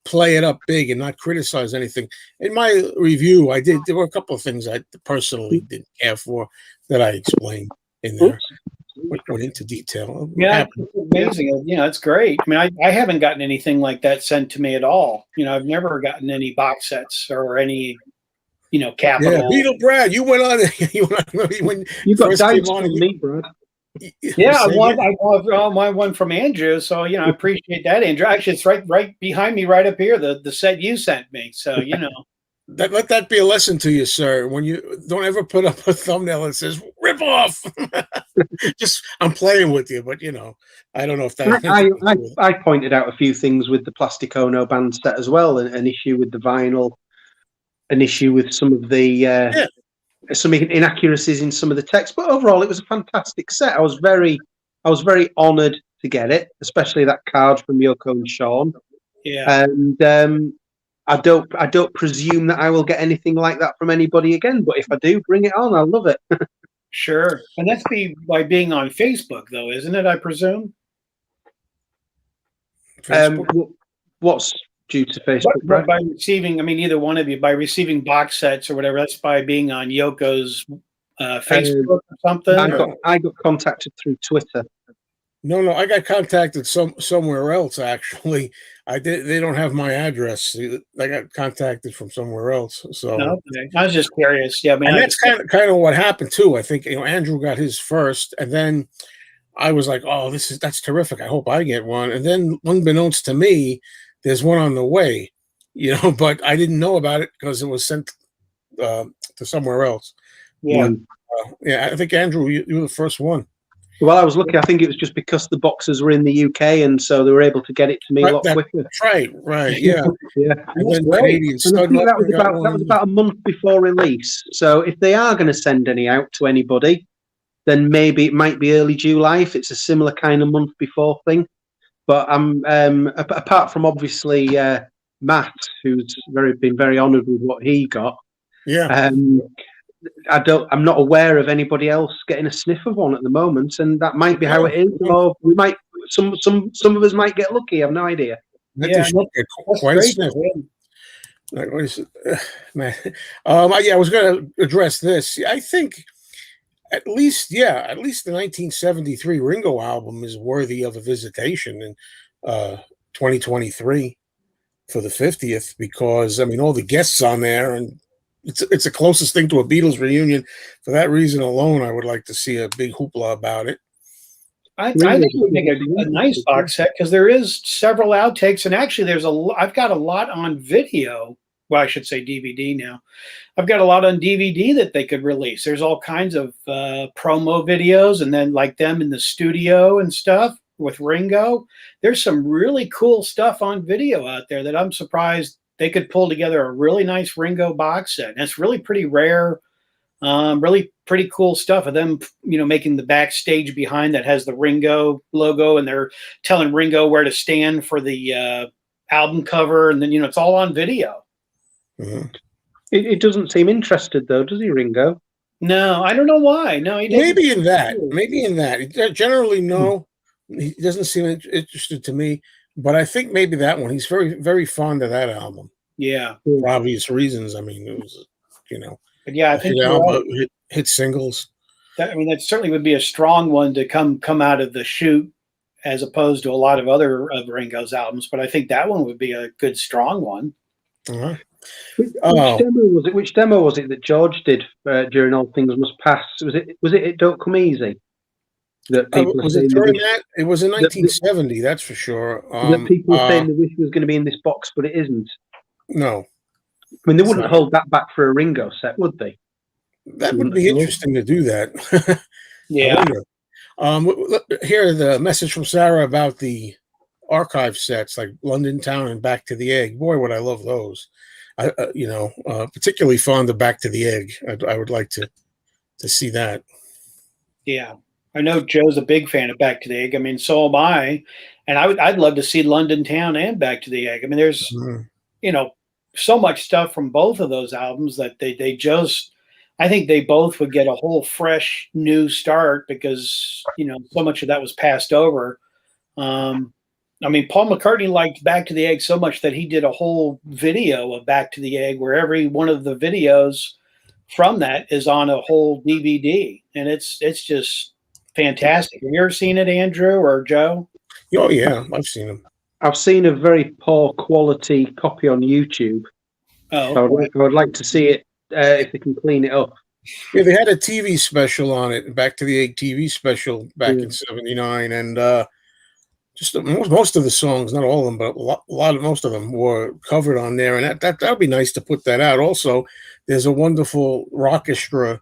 play it up big and not criticize anything." In my review, there were a couple of things I personally didn't care for that I explained in there. Went into detail. Yeah, it's amazing. It's great. I mean, I haven't gotten anything like that sent to me at all. I've never gotten any box sets or any, capital. Yeah, Beatle Brad, you went on. You got dice from me, Brad. Yeah, I want one from Andrew. So I appreciate that, Andrew. Actually, it's right behind me, right up here. The set you sent me. So let that be a lesson to you, sir. When you don't ever put up a thumbnail that says "rip off." Just I'm playing with you, but I don't know if that. I pointed out a few things with the Plastic Ono band set as well, an issue with the vinyl, an issue with some of the some inaccuracies in some of the text. But overall, it was a fantastic set. I was very honoured to get it, especially that card from Yoko and Sean. Yeah, and I don't presume that I will get anything like that from anybody again. But if I do, bring it on. I love it. Sure. And that's by being on Facebook, though, isn't it? I presume. What's due to Facebook? By receiving, I mean, either one of you, by receiving box sets or whatever. That's by being on Yoko's Facebook or something. I got contacted through Twitter. No, I got contacted somewhere else. Actually, I did. They don't have my address. I got contacted from somewhere else. So, Okay. I was just curious. Yeah, I mean, and that's kind of what happened too. I think Andrew got his first, and then I was like, "Oh, that's terrific. I hope I get one." And then, unbeknownst to me, there's one on the way. But I didn't know about it because it was sent to somewhere else. Yeah, Yeah. I think Andrew, you were the first one. Well, I was lucky. I think it was just because the boxes were in the UK, and so they were able to get it to me a lot quicker. Right, yeah. Yeah. And then Canadian Stud that was about a month before release. So if they are going to send any out to anybody, then maybe it might be early July if it's a similar kind of month before thing. But I'm apart from obviously Matt, who's been very honoured with what he got. Yeah. I'm not aware of anybody else getting a sniff of one at the moment, and that might be how it is. Or we might some of us might get lucky. I have no idea. That's quite a sniff. Man. I was going to address this. I think at least the 1973 Ringo album is worthy of a visitation in 2023 for the 50th, because all the guests on there, and it's the closest thing to a Beatles reunion. For that reason alone, I would like to see a big hoopla about it. I think it would make a nice box set because there is several outtakes, and actually I've got a lot on video. Well, I should say DVD now. I've got a lot on DVD that they could release. There's all kinds of promo videos, and then like them in the studio and stuff with Ringo. There's some really cool stuff on video out there that I'm surprised they could pull together a really nice Ringo box set. And it's really pretty rare, really pretty cool stuff of them, making the backstage behind that has the Ringo logo, and they're telling Ringo where to stand for the album cover. And then, it's all on video. Mm-hmm. It doesn't seem interested though, does he, Ringo? No, I don't know why. No, he didn't. Maybe in that. Generally, no. He doesn't seem interested to me. But I think maybe that one. He's very, very fond of that album. Yeah. For obvious reasons. It was, But yeah, I think hit singles. That certainly would be a strong one to come out of the chute, as opposed to a lot of other of Ringo's albums. But I think that one would be a good, strong one. Uh-huh. Which demo was it that George did during All Things Must Pass? Was it Don't Come Easy? That people was it during that? It was in 1970, that's for sure. That people were saying the wish was going to be in this box, but it isn't. No. They wouldn't hold that back for a Ringo set, would they? That would be interesting to do that. Yeah. Here, the message from Sarah about the archive sets like London Town and Back to the Egg. Boy, would I love those. Particularly fond of Back to the Egg. I would like to see that. Yeah. I know Joe's a big fan of Back to the Egg. So am I. And I'd love to see London Town and Back to the Egg. There's, so much stuff from both of those albums that they just, I think they both would get a whole fresh new start because, so much of that was passed over. Paul McCartney liked Back to the Egg so much that he did a whole video of Back to the Egg where every one of the videos from that is on a whole DVD. And it's just fantastic. Have you ever seen it, Andrew or Joe? Oh, yeah, I've seen them. I've seen a very poor quality copy on YouTube. Oh, so I would like to see it if they can clean it up. Yeah, they had a TV special on it, Back to the Egg TV special back in '79, and just most of the songs, not all of them, but most of them were covered on there, and that would be nice to put that out. Also, there's a wonderful rockestra,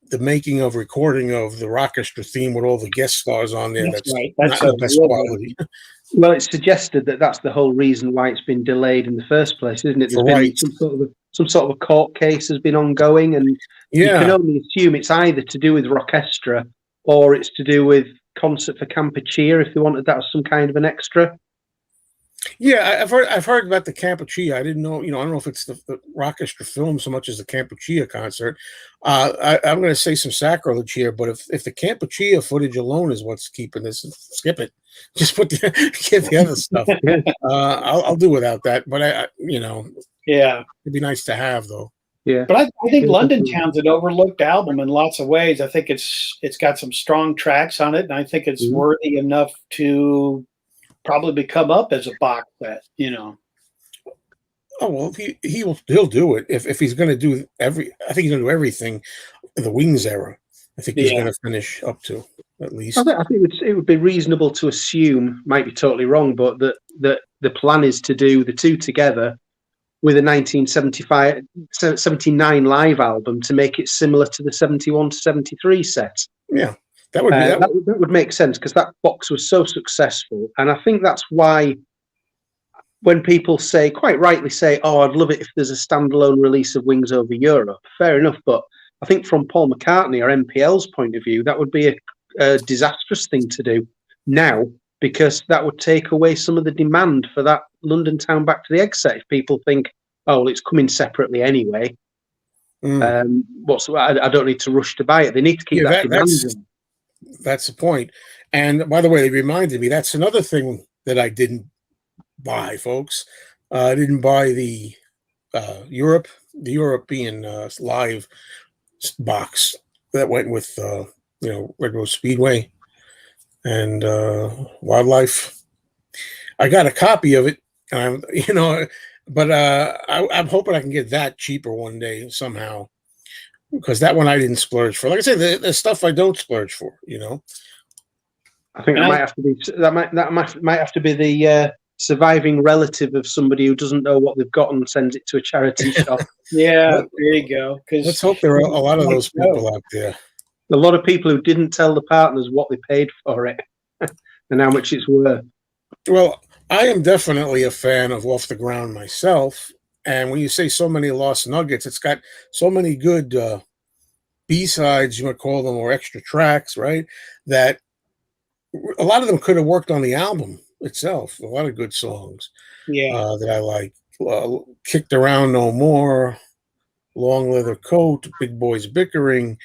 the making of recording of the rockestra theme with all the guest stars on there. That's right. That's not the best quality. Well, it's suggested that that's the whole reason why it's been delayed in the first place, isn't it? There's been some sort of a court case has been ongoing, and you can only assume it's either to do with Rockestra or it's to do with Concert for Campuchia, if they wanted that as some kind of an extra. Yeah, I've heard about the Campuchia. I didn't know, I don't know if it's the Rockestra film so much as the Campuchia concert. I'm going to say some sacrilege here, but if the Campuchia footage alone is what's keeping this, skip it. Just get the other stuff. I'll do without that. But it'd be nice to have though. Yeah. But I think London Town's an overlooked album in lots of ways. I think it's got some strong tracks on it, and I think it's worthy enough to probably come up as a box set, you know. Oh well, he'll do it if he's going to do I think he's going to do everything in the Wings era. I think he's going to finish up to at least. I think it would be reasonable to assume, might be totally wrong, but that the plan is to do the two together with a 1979 live album to make it similar to the 71 to 73 set. Yeah, that would make sense, because that box was so successful, and I think that's why when people quite rightly say, "Oh, I'd love it if there's a standalone release of Wings over Europe," fair enough, but I think from Paul McCartney or MPL's point of view, that would be a disastrous thing to do now, because that would take away some of the demand for that London Town Back to the Egg set. If people think, "Oh, well, it's coming separately anyway, I don't need to rush to buy it." They need to keep that demand. That's the point. And by the way, they reminded me, that's another thing that I didn't buy, folks. I didn't buy the European live box that went with Red Rose Speedway and Wildlife. I got a copy of it, but I'm hoping I can get that cheaper one day somehow, because that one I didn't splurge for. Like I said, the stuff I don't splurge for, I think that might have to be might have to be the surviving relative of somebody who doesn't know what they've got and sends it to a charity shop. Yeah, there you go. Let's hope there are a lot of those people out there. A lot of people who didn't tell the partners what they paid for it and how much it's worth. Well, I am definitely a fan of Off the Ground myself. And when you say so many lost nuggets, it's got so many good B-sides, you might call them, or extra tracks, right? That a lot of them could have worked on the album itself. A lot of good songs that I like. Kicked Around No More, Long Leather Coat, Big Boys Bickering,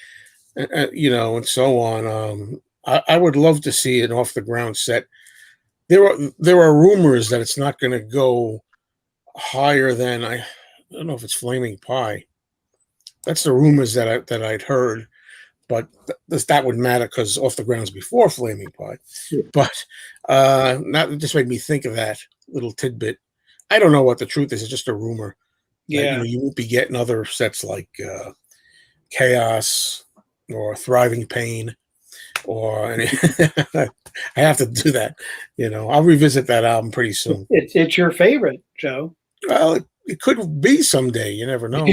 and so on. I would love to see an Off the Ground set. There are rumors that it's not going to go higher than, I don't know if it's Flaming Pie. That's the rumors that I'd heard, but that would matter because Off the Ground's before Flaming Pie. Yeah. But it just made me think of that little tidbit. I don't know what the truth is. It's just a rumor. Yeah, that, you won't be getting other sets like Chaos or Thriving Pain, or I have to do that. I'll revisit that album pretty soon. It's your favorite, Joe. Well, it could be someday. You never know.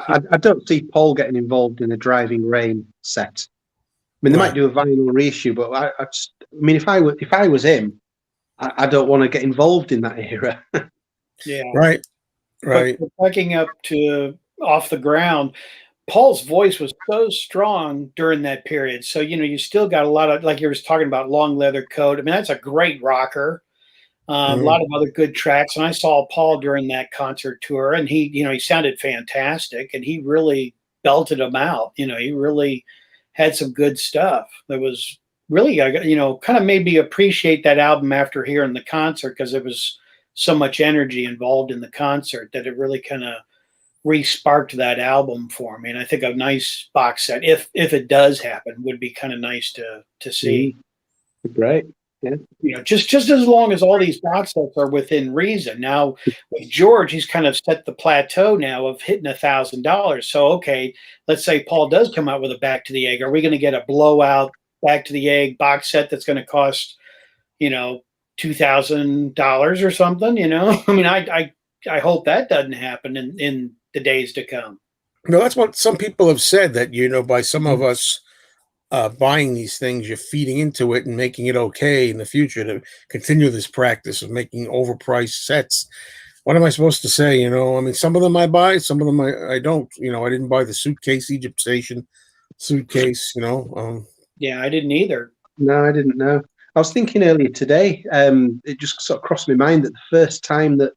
I don't see Paul getting involved in a Driving Rain set. I mean, they might do a vinyl reissue, but if I was him, I don't want to get involved in that era. Yeah. Right. But backing up to Off the Ground, Paul's voice was so strong during that period. So, you still got a lot of, like you were talking about, Long Leather Coat. I mean, that's a great rocker. A lot of other good tracks. And I saw Paul during that concert tour, and he sounded fantastic, and he really belted them out. He really had some good stuff. That was really, kind of made me appreciate that album after hearing the concert, because there was so much energy involved in the concert that it really kind of re-sparked that album for me. And I think a nice box set, if it does happen, would be kind of nice to see. Great. Yeah. Just as long as all these box sets are within reason. Now with George, he's kind of set the plateau now of hitting $1,000. So okay, let's say Paul does come out with a Back to the Egg. Are we going to get a blowout Back to the Egg box set that's going to cost, $2,000 or something? I mean, I hope that doesn't happen in the days to come. No, that's what some people have said, that by some of us buying these things, you're feeding into it and making it okay in the future to continue this practice of making overpriced sets. What am I supposed to say? I mean, some of them I buy, some of them I don't. I didn't buy the suitcase, Egypt Station suitcase. Yeah, I didn't either. No, I didn't know. I was thinking earlier today, it just sort of crossed my mind that the first time that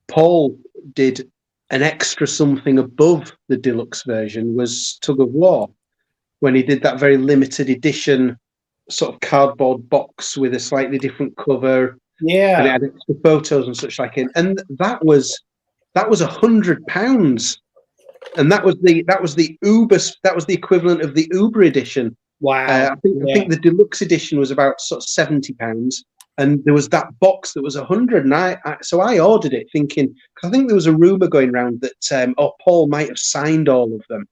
Paul did an extra something above the deluxe version was Tug of War, when he did that very limited edition sort of cardboard box with a slightly different cover. Yeah. And it had extra photos and such like it. And that was that was £100, and that was the Uber, that was the equivalent of the Uber edition. Wow. I think the deluxe edition was about sort of £70, and there was that box that was 100, and so I ordered it thinking, because I think there was a rumor going around that Paul might have signed all of them.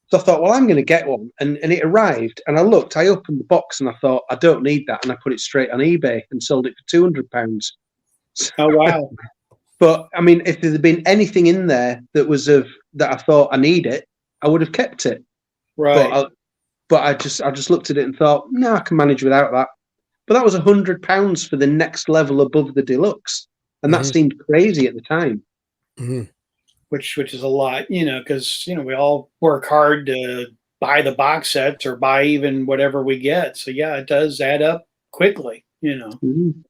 So I thought, well, I'm going to get one, and it arrived, and I opened the box, and I thought, I don't need that, and I put it straight on eBay and sold it for £200. Oh wow! But I mean, if there had been anything in there that was that I thought I need it, I would have kept it. Right. But I just looked at it and thought, no, I can manage without that. But that was £100 for the next level above the deluxe, and that seemed crazy at the time. Which is a lot, because we all work hard to buy the box sets or buy even whatever we get. So yeah, it does add up quickly.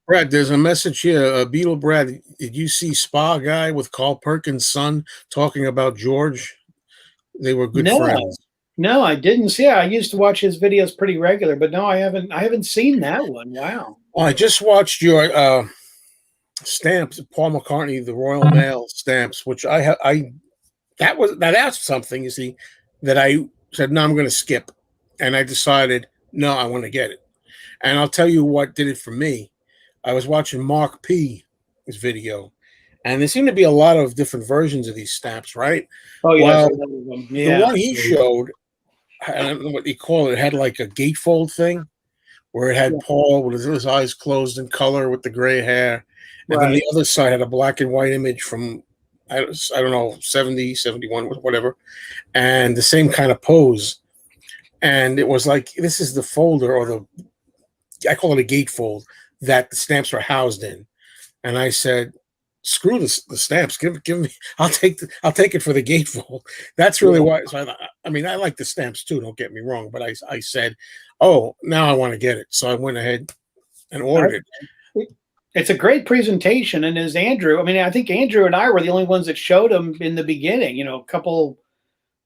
Brad, there's a message here. Beatle Brad, did you see Spa Guy with Carl Perkins' son talking about George? They were good friends. No, I didn't see it. I used to watch his videos pretty regular, but no, I haven't seen that one. Wow. I just watched your stamps, Paul McCartney, the Royal Mail stamps, which that's something, you see, that I said, no, I'm going to skip. And I decided, no, I want to get it. And I'll tell you what did it for me. I was watching Mark P.'s video, and there seemed to be a lot of different versions of these stamps, right? Oh, yeah. Well, the one he showed, I don't know what you call it, it had like a gatefold thing where it had Paul with his eyes closed in color with the gray hair. And then the other side had a black and white image from, I don't know, 70, 71, whatever, and the same kind of pose. And it was like, this is the folder, or I call it a gatefold, that the stamps are housed in. And I said, screw the stamps. Give me. I'll take it for the gatefold. That's really why. So I mean, I like the stamps too. Don't get me wrong. But I said, oh, now I want to get it. So I went ahead and ordered it. It's a great presentation, and as Andrew, I mean, I think Andrew and I were the only ones that showed them in the beginning. A couple.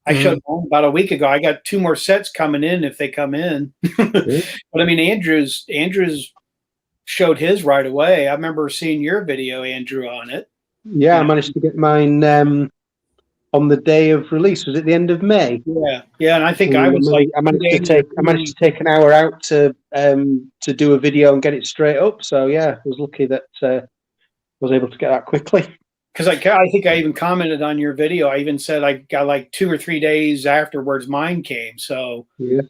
I showed them about a week ago. I got 2 more sets coming in if they come in. But I mean, Andrew's showed his right away. I remember seeing your video, Andrew, on it. Yeah, I managed to get mine on the day of release. Was it the end of May? Yeah, and I think I managed to take an hour out to do a video and get it straight up. So yeah, I was lucky that I was able to get that quickly. Because I think I even commented on your video. I even said I got like 2 or 3 days afterwards mine came. So yeah,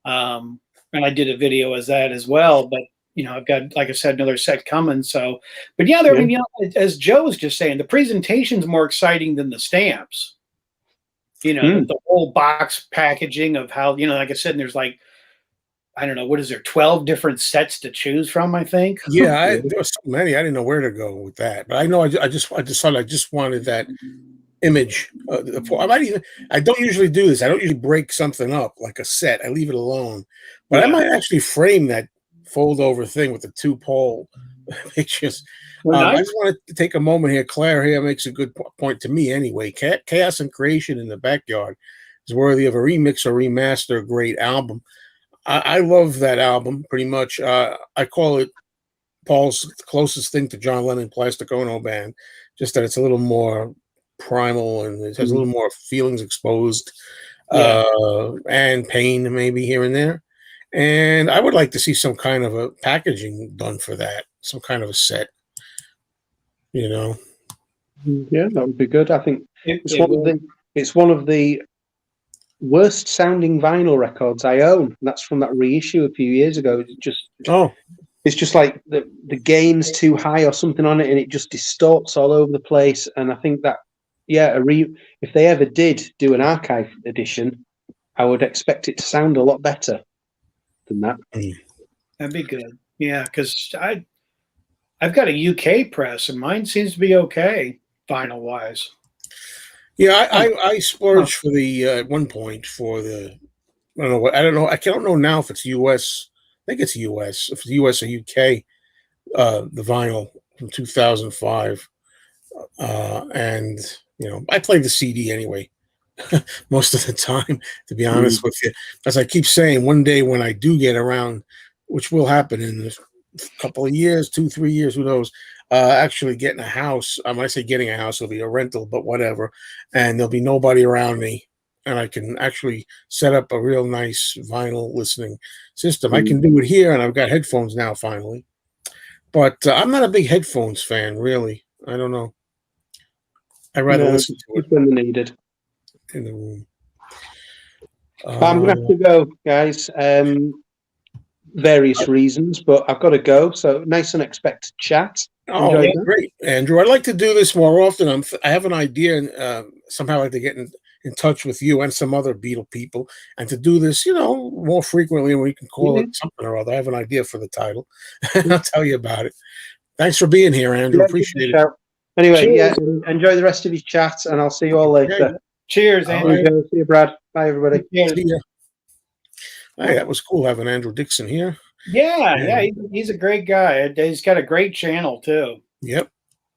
and I did a video as that as well. But I've got, like I said, another set coming. So, but yeah, I mean, as Joe was just saying, the presentation's more exciting than the stamps. The whole box packaging of how, like I said, there's like, I don't know, what is there, 12 different sets to choose from, I think? Yeah, there were so many. I didn't know where to go with that. But I know I just thought I just wanted that image. I don't usually do this. I don't usually break something up like a set. I leave it alone. But I might actually frame that fold over thing with the 2 Paul pictures. I just wanted to take a moment here. Claire here makes a good point to me anyway. Chaos and Creation in the Backyard is worthy of a remix or remaster. Great album. I love that album pretty much. I call it Paul's closest thing to John Lennon Plastic Ono Band, just that it's a little more primal and it has a little more feelings exposed and pain maybe here and there. And I would like to see some kind of a packaging done for that, some kind of a set, Yeah, that would be good. I think it's one of the worst sounding vinyl records I own. And that's from that reissue a few years ago. It's just like the gain's too high or something on it, and it just distorts all over the place. And I think that if they ever did do an archive edition, I would expect it to sound a lot better than that. That'd be good. Yeah, because I've got a UK press, and mine seems to be okay vinyl wise. Yeah, I splurged for the at one point for the I don't know. I don't know now if it's US. I think it's US. If it's US or UK, the vinyl from 2005, and I played the CD anyway most of the time. To be honest with you, as I keep saying, one day when I do get around, which will happen in a couple of years, 2-3 years, who knows? actually getting a house. When I say getting a house, it'll be a rental, but whatever. And there'll be nobody around me. And I can actually set up a real nice vinyl listening system. I can do it here, and I've got headphones now, finally. But I'm not a big headphones fan, really. I don't know. I'd rather listen to it when they're needed in the room. I'm going to have to go, guys. Various reasons, but I've got to go. So nice unexpected chat. Oh, yeah, great, Andrew. I'd like to do this more often. I have an idea, and somehow I'd like to get in touch with you and some other Beatle people, and to do this, more frequently, and we can call it something or other. I have an idea for the title, and I'll tell you about it. Thanks for being here, Andrew. Appreciate it. Anyway, enjoy the rest of your chat, and I'll see you all later. Okay. Cheers, Andrew. Right. See you, Brad. Bye, everybody. See ya. Hey, that was cool having Andrew Dixon here. Yeah, he's a great guy. He's got a great channel too. Yep.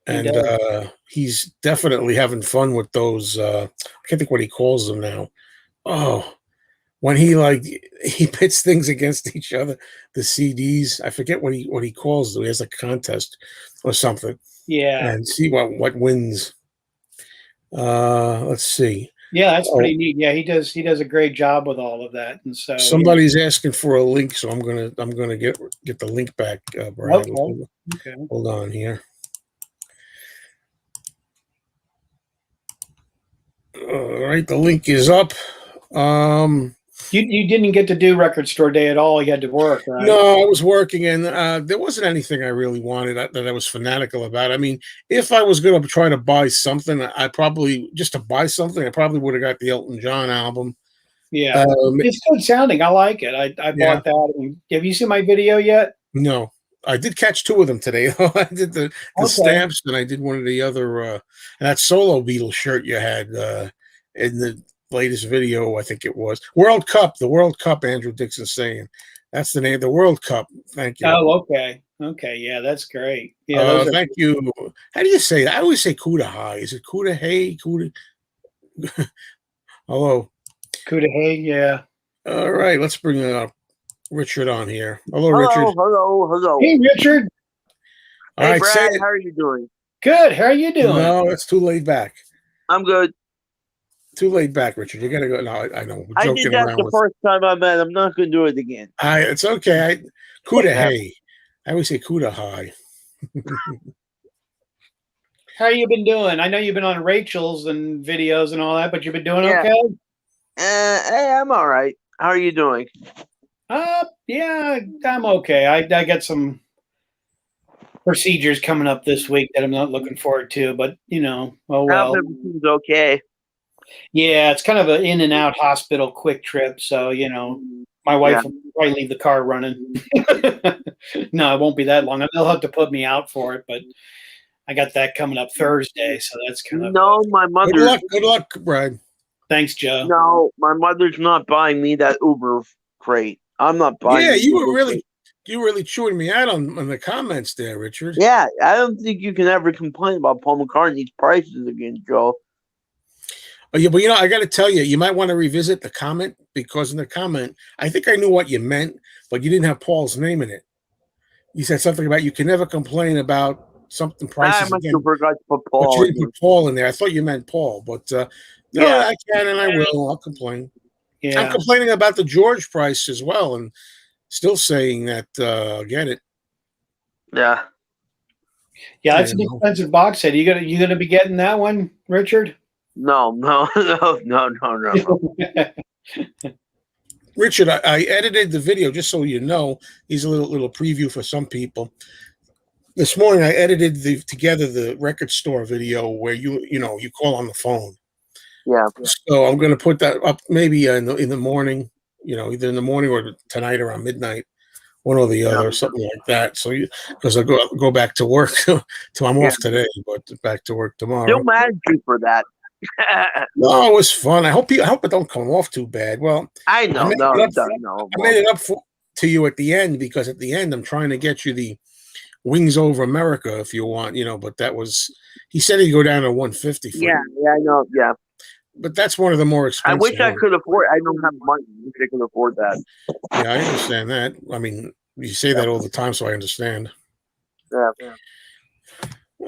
And he's definitely having fun with those. I can't think what he calls them now. Oh, when he pits things against each other, the CDs. I forget what he calls them. He has a contest or something. Yeah. And see what wins. Let's see. Yeah, that's pretty neat. Yeah, he does a great job with all of that. And so somebody's asking for a link, so I'm gonna get the link back, Brian. Okay. Hold on here. All right, the link is up. You didn't get to do Record Store Day at all. You had to work, right? No, I was working, and there wasn't anything I really wanted that I was fanatical about. I mean, if I was going to try to buy something, I probably would have got the Elton John album. Yeah, it's good sounding. I like it. I bought that. Have you seen my video yet? No, I did catch two of them today. I did the stamps, and I did one of the other that solo Beatles shirt you had in the latest video. I think it was the World Cup. Andrew Dixon's saying that's the name, the World Cup. Thank you. Oh, okay, yeah, that's great. Yeah, thank you. How do you say that? I always say Kuda High. Is it Kuda Hey? Kuda? Hello, Kuda Hey. Yeah. All right, let's bring Richard on here. Hello, Richard. Hello. Hey, Richard. All right, Brad, how are you doing? Good. How are you doing? No, it's too laid back. I'm good. Too laid back, Richard. You gotta go. No, I know. I did that the first time I met. I'm not going to do it again. It's okay. Kuda Hey. I always say Kuda High. How you been doing? I know you've been on Rachel's and videos and all that, but you've been doing okay? Hey, I'm all right. How are you doing? Yeah, I'm okay. I got some procedures coming up this week that I'm not looking forward to, but oh well. Everything's okay. Yeah, it's kind of an in and out hospital quick trip. So, my wife will probably leave the car running. No, it won't be that long. They'll have to put me out for it, but I got that coming up Thursday. So that's kind of. No, my mother. Good luck, Brad. Thanks, Joe. No, my mother's not buying me that Uber freight. I'm not buying. Yeah, you were really chewing me out on the comments there, Richard. Yeah, I don't think you can ever complain about Paul McCartney's prices again, Joe. Yeah, but I got to tell you, you might want to revisit the comment, because in the comment, I think I knew what you meant, but you didn't have Paul's name in it. You said something about you can never complain about something prices I again. forgot to put Paul. But you didn't put Paul in there. I thought you meant Paul, but I can and I will. I'll complain. Yeah. I'm complaining about the George price as well, and still saying that get it. Yeah. Yeah, that's an expensive box set. You gonna be getting that one, Richard? No. Richard, I edited the video just so you know. Here's a little preview for some people. This morning I edited together the record store video where you call on the phone. Yeah. So I'm going to put that up maybe in the morning. Either in the morning or tonight around midnight, one or the other, something like that. So because I go back to work, so I'm off today, but back to work tomorrow. Don't mad at you for that. No, it was fun. I hope it don't come off too bad. Well, I know. I made it up to you at the end, because at the end I'm trying to get you the Wings Over America if you want, but that was, he said he'd go down to 150. Yeah, I know. Yeah, but that's one of the more expensive. I wish I could afford. I don't have money. I wish I could afford that. Yeah, I understand that. I mean, you say that all the time, so I understand. Yeah.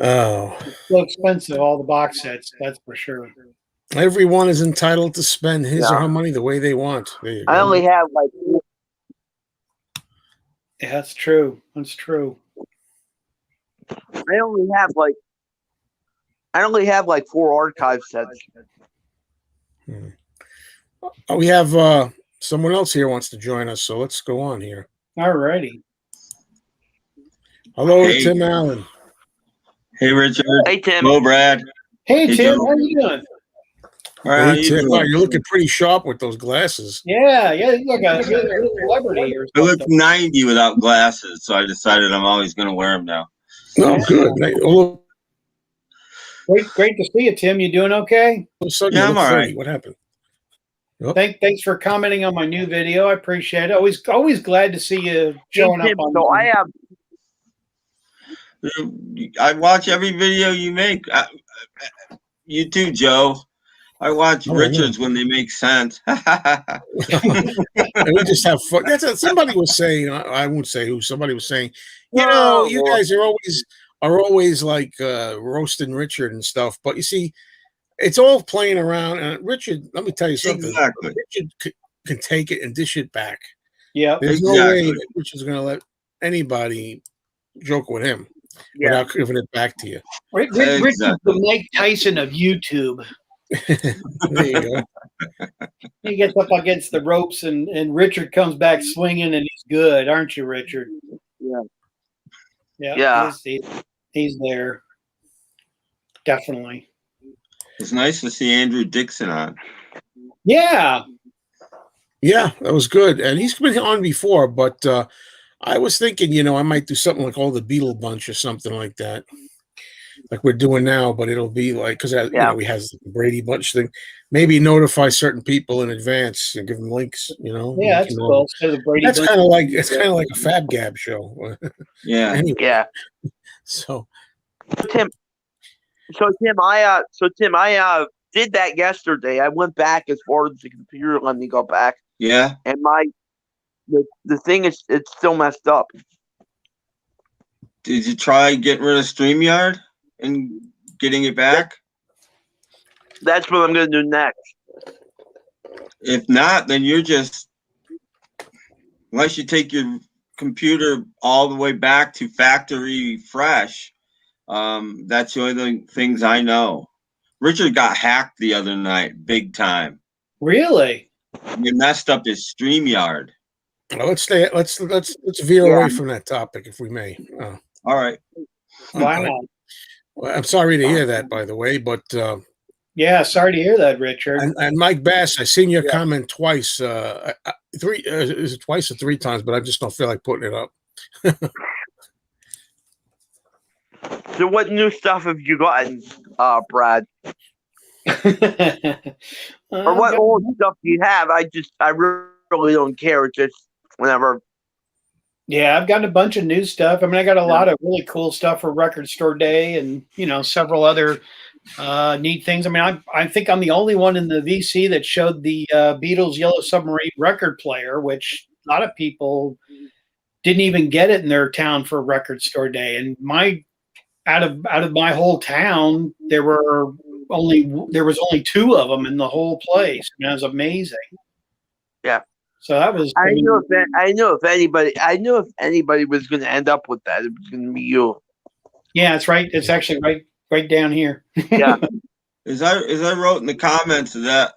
Oh, It's so expensive, all the box sets, that's for sure. everyone is entitled to spend his or Yeah. her money the way they want. There you I go. only have like Yeah, that's true. That's true. I only have like 4 archive sets. Oh, we have someone else here wants to join us, so let's go on here. All righty. Hello, Hey. Tim Allen. Hey, Richard. Hey Tim. Hello, Brad. Hey, Hey, Tim, Joe. how you doing? All right, how Hey, you Tim. Wow, doing? you're looking pretty sharp with those glasses. Yeah, you're like a celebrity or I look something. 90 without glasses, so I decided I'm always going to wear them now. Oh, Yeah. good. Oh, Great to see you, Tim. You doing okay? all of a sudden Yeah, you I'm look all 30. right. What happened? Oh, Thanks for commenting on my new video. I appreciate it. Always glad to see you showing Hey, up Tim, on. so I have I watch every video you make. You too, Joe. I watch Oh, I know. Richards when they make sense. And we just have fun. Somebody was saying. I won't say who. Somebody was saying. You guys are always like roasting Richard and stuff. But you see, it's all playing around. And Richard, let me tell you something. Exactly. Richard can take it and dish it back. Yeah. There's no way Exactly. that Richard's going to let anybody joke with him yeah. without giving it back to you. Richard's Exactly. the Mike Tyson of YouTube. There you go. He gets up against the ropes, and Richard comes back swinging, and he's good, aren't you, Richard? Yeah. Yeah. He's there. Definitely. It's nice to see Andrew Dixon on. Yeah. Yeah, that was good. And he's been on before, but I was thinking, I might do something like all the Beatle bunch or something like that, like we're doing now. But it'll be like because we have the Brady Bunch thing. Maybe notify certain people in advance and give them links. Yeah, that's cool. Instead of the Brady That's Bunch. kind of like a Fab Gab show. Yeah. Anyway, Yeah. so Tim, I did that yesterday. I went back as far as the computer let me go back, Yeah. and the thing is, it's still messed up. Did you try getting rid of StreamYard and getting it back? That's what I'm going to do next. If not, then you're just, unless you take your computer all the way back to factory fresh, that's the only things I know. Richard got hacked the other night, big time. Really? He messed up his StreamYard. let's veer away from that topic if we may. All right. Wow. Well, I'm sorry to hear that, by the way, but Yeah, sorry to hear that, Richard. and Mike Bass, I seen your comment twice, is it twice or 3 times? But I just don't feel like putting it up. So, what new stuff have you gotten, Brad? Or what old stuff do you have? I really don't care. It's just whenever. Yeah, I've gotten a bunch of new stuff. I mean, I got a lot of really cool stuff for Record Store Day, and several other neat things. I mean, I think I'm the only one in the VC that showed the Beatles Yellow Submarine record player, which a lot of people didn't even get it in their town for Record Store Day. And out of my whole town, there was only 2 of them in the whole place. I mean, it was amazing. Yeah. So that was. I knew if anybody was going to end up with that, it was going to be you. Yeah, it's right. It's actually right down here. Yeah. As I wrote in the comments of that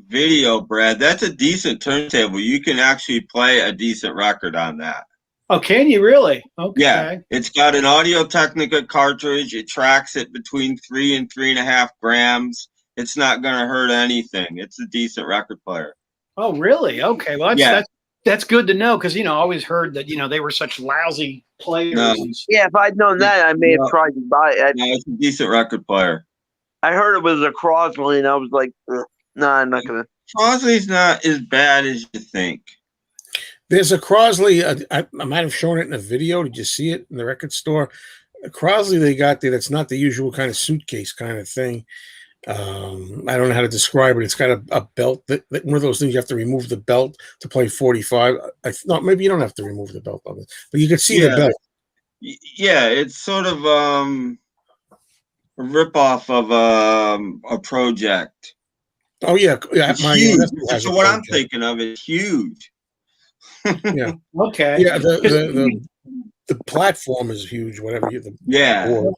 video, Brad, that's a decent turntable. You can actually play a decent record on that. Oh, can you really? Okay. Yeah, it's got an Audio-Technica cartridge. It tracks it between 3 and 3.5 grams. It's not going to hurt anything. It's a decent record player. Oh, really? Okay. Well, that's good to know because I always heard that they were such lousy players. No. Yeah, if I'd known that, I may have tried to buy it. No, it's a decent record player. I heard it was a Crosley, and I was like, no, I'm not gonna. Crosley's not as bad as you think. There's a Crosley. I might have shown it in a video. Did you see it in the record store? A Crosley they got there. That's not the usual kind of suitcase kind of thing. I don't know how to describe it. It's got a belt that one of those things you have to remove the belt to play 45. No, maybe you don't have to remove the belt on it, but you can see the belt. Yeah, it's sort of ripoff of a project. Oh yeah, It's my huge. nephew has So a what I'm project. thinking of is huge. Yeah. Okay. Yeah, the platform is huge. Whatever the Yeah. board.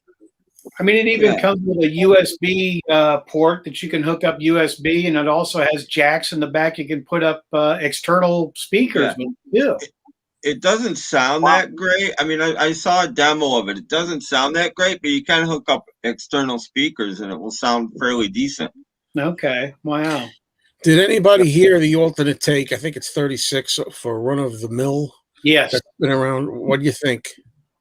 I mean, it even Yeah. comes with a USB port that you can hook up USB, and it also has jacks in the back. You can put up external speakers with it too. It doesn't sound that great. I mean, I saw a demo of it. It doesn't sound that great, but you can hook up external speakers and it will sound fairly decent. Okay. Wow. Did anybody hear the alternate take? I think it's 36 for Run of the Mill. Yes. That's been around. What do you think?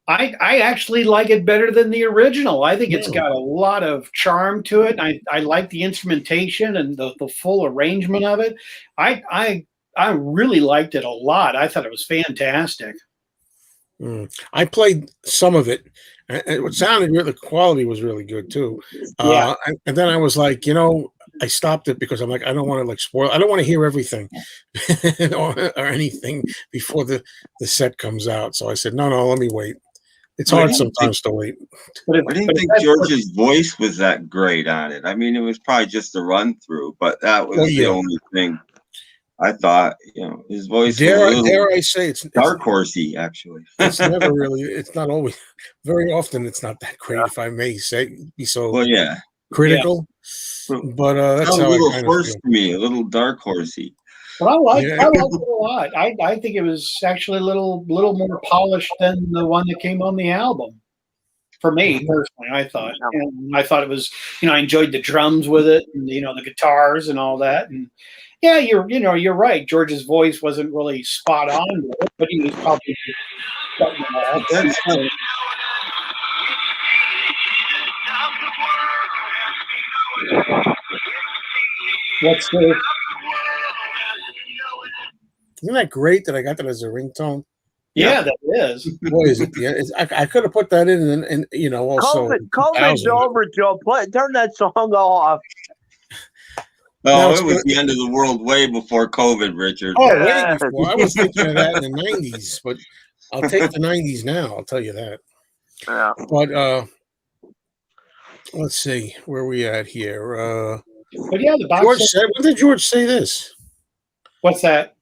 I actually like it better than the original. I think it's got a lot of charm to it. I like the instrumentation and the full arrangement of it. I really liked it a lot. I thought it was fantastic. I played some of it, and it sounded really. The quality was really good too. Yeah. And then I was like, I stopped it because I'm like, I don't want to like spoil. I don't want to hear everything or anything before the set comes out. So I said, no, let me wait. It's hard sometimes to wait. I didn't think George's voice was that great on it. I mean, it was probably just a run through, but that was the only thing I thought. His voice Dare I say it's dark horsey, actually. It's never really. It's not always. Very often, it's not that great, if I may be so. Well, yeah. Critical, but that's how a little I first to me, a little dark horsey. But I liked it a lot. I think it was actually a little more polished than the one that came on the album. For me personally, I thought. And I thought it was, I enjoyed the drums with it, and the guitars and all that. And yeah, you're right. George's voice wasn't really spot on with it, but he was probably That's funny. What's the? Isn't that great that I got that as a ringtone? Yeah, that is. Boy, is it? Yeah, I could have put that in, and also. COVID's over, Joe. Turn that song off. Oh, it was the end of the world way before COVID, Richard. Oh, way before. I was thinking of that in the 90s, but I'll take the 90s now. I'll tell you that. Yeah. But let's see where we at here. But yeah, the box George said. When did George say this? What's that?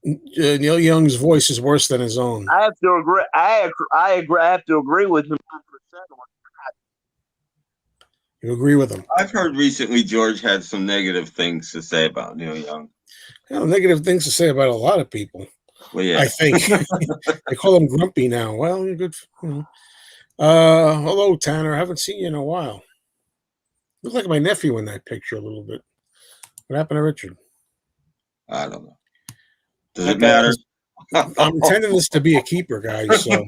Neil Young's voice is worse than his own. I have to agree. I agree. I have to agree with him 100% on You agree with him? I've heard recently George had some negative things to say about Neil Young. Negative things to say about a lot of people. Well, yeah. I think they call him grumpy now. Well, you're good. Hello, Tanner. I haven't seen you in a while. Look like my nephew in that picture a little bit. What happened to Richard? I don't know. Does it matter? I'm intending this to be a keeper, guys. So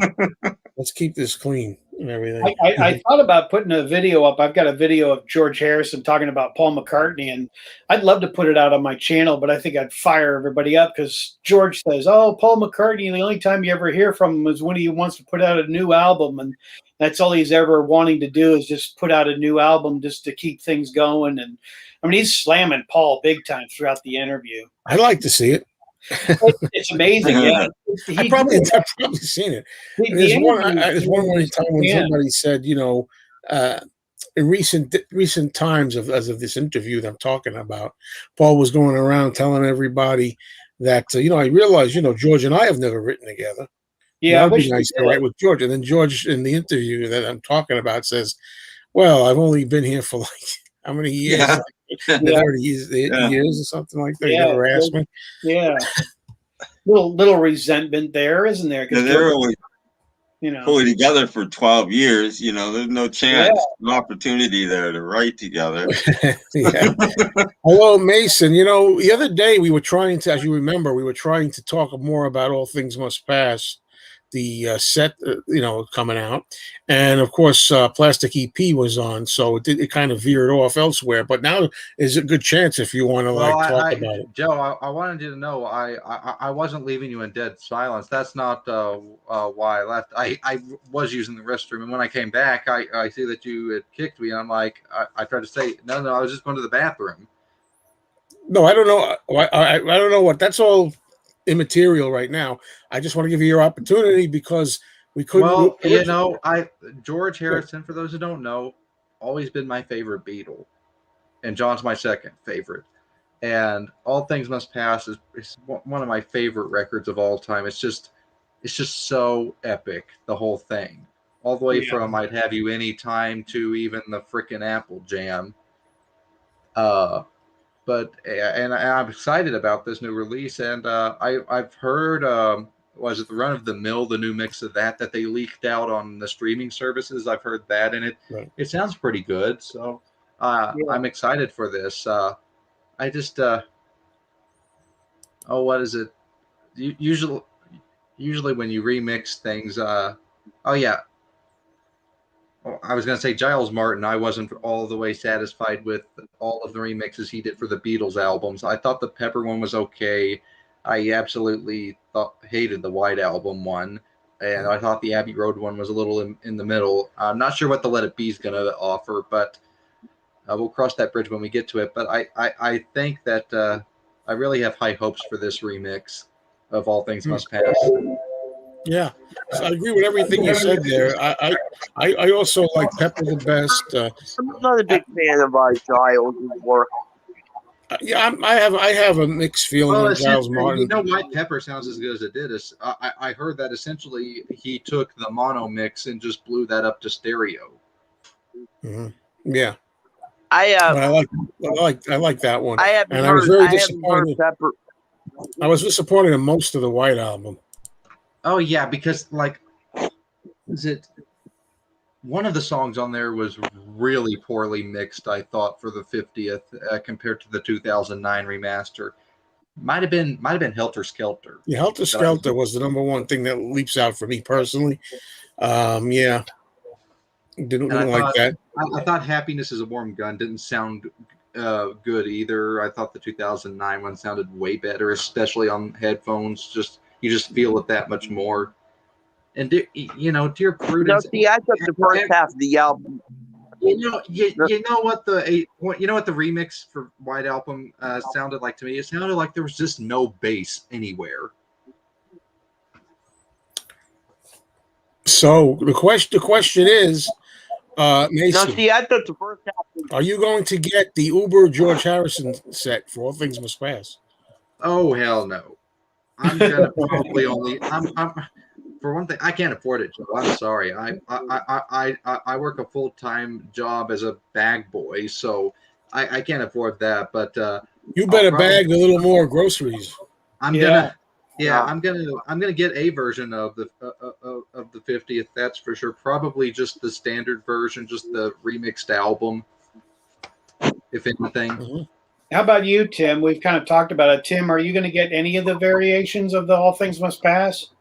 let's keep this clean and everything. I thought about putting a video up. I've got a video of George Harrison talking about Paul McCartney, and I'd love to put it out on my channel, but I think I'd fire everybody up because George says, "Oh, Paul McCartney, the only time you ever hear from him is when he wants to put out a new album, and that's all he's ever wanting to do is just put out a new album just to keep things going." And I mean, he's slamming Paul big time throughout the interview. I'd like to see it. It's amazing. Yeah, I've probably seen it. There's one time when somebody said, in recent times as of this interview that I'm talking about, Paul was going around telling everybody that I realized George and I have never written together. Yeah, it'd be nice to write with George. And then George in the interview that I'm talking about says, "Well, I've only been here for like how many years?" Yeah. Like 30 years or something like that. You never asked me. Yeah. little resentment there, isn't there? Because they're always fully together for 12 years. There's no chance, no opportunity there to write together. Hello, Mason. The other day we were trying to, as you remember, talk more about All Things Must Pass, the set, coming out. And of course, Plastic EP was on, so it kind of veered off elsewhere. But now is a good chance if you want to talk about it. Joe, I wanted you to know I wasn't leaving you in dead silence. That's not why I left. I was using the restroom, and when I came back, I see that you had kicked me. And I'm like, I tried to say, no, I was just going to the bathroom. No, I don't know. I don't know what. That's all immaterial right now. I just want to give you your opportunity because we couldn't. Well, George Harrison, for those who don't know, always been my favorite Beatle, and John's my second favorite. And All Things Must Pass is one of my favorite records of all time. It's just so epic, the whole thing, all the way from I'd Have You Anytime to even the frickin' Apple Jam. But I'm excited about this new release, and I've heard was it the Run of the Mill, the new mix of that they leaked out on the streaming services. I've heard that, and it sounds pretty good. So I'm excited for this. I just what is it? Usually when you remix things, I was going to say Giles Martin. I wasn't all the way satisfied with all of the remixes he did for the Beatles albums. I thought the Pepper one was okay. I absolutely hated the White Album one, and I thought the Abbey Road one was a little in the middle. I'm not sure what the Let It Be is going to offer, but we'll cross that bridge when we get to it. But I think that I really have high hopes for this remix of All Things Must Pass. Yeah, so I agree with everything you said there. I also like Pepper the best. I'm not a big fan of Giles' work. Yeah, I have a mixed feeling on Giles Martin. You know, White Pepper sounds as good as it did. I heard that essentially he took the mono mix and just blew that up to stereo. Mm-hmm. Yeah, I like that one. I and I was very disappointed. Pepper. I was disappointed in most of the White Album. Oh yeah, because one of the songs on there was really poorly mixed, I thought, for the 50th compared to the 2009 remaster. Might have been Helter Skelter. Yeah, Helter Skelter was the number one thing that leaps out for me personally. Didn't like that. I thought Happiness is a Warm Gun didn't sound good either. I thought the 2009 one sounded way better, especially on headphones. You just feel it that much more. And Dear Prudence. No, see, I took the first half of the album. You know what the remix for White Album sounded like to me? It sounded like there was just no bass anywhere. So the question is, Mason, no, see, I took the first half. Are you going to get the Uber George Harrison set for All Things Must Pass? Oh hell no! I'm gonna probably only. For one thing, I can't afford it, Joe. I'm sorry. I work a full-time job as a bag boy, so I can't afford that. But you better bag a little more groceries. I'm gonna get a version of the 50th. That's for sure. Probably just the standard version, just the remixed album, if anything. Mm-hmm. How about you, Tim? We've kind of talked about it. Tim, are you going to get any of the variations of the All Things Must Pass?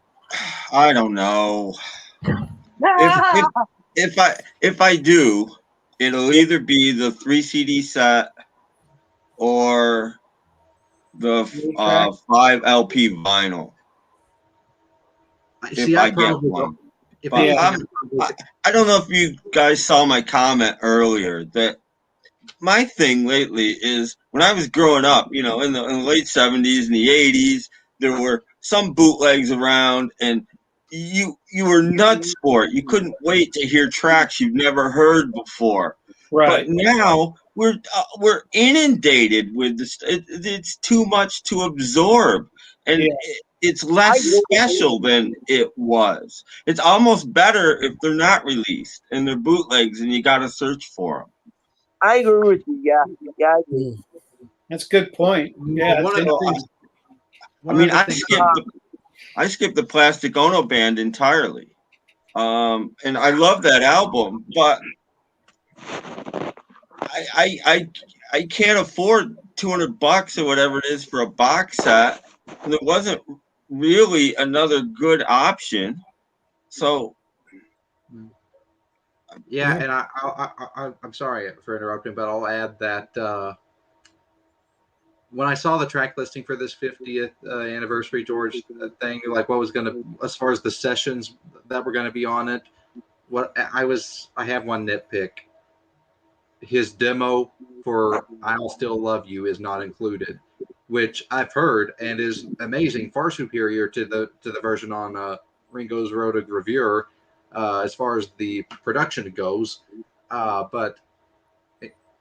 I don't know. If I do, it'll either be the 3 CD set or the 5 LP vinyl. If I get one. I don't know if you guys saw my comment earlier that my thing lately is when I was growing up, in the late 70s and the 80s, there were some bootlegs around, and you were nuts for it. You couldn't wait to hear tracks you've never heard before. Right. But now we're inundated with this. It's too much to absorb, and it's less special than it was. It's almost better if they're not released and they're bootlegs, and you got to search for them. I agree with you. Yeah, I agree. That's a good point. Yeah, I skipped the Plastic Ono Band entirely, and I love that album, but I can't afford $200 or whatever it is for a box set, and there wasn't really another good option. So. Yeah, and I'm sorry for interrupting, but I'll add that when I saw the track listing for this 50th anniversary George thing, like what was going to, as far as the sessions that were going to be on it, I have one nitpick. His demo for "I'll Still Love You" is not included, which I've heard and is amazing, far superior to the version on Ringo's Road to Gravure. As far as the production goes, but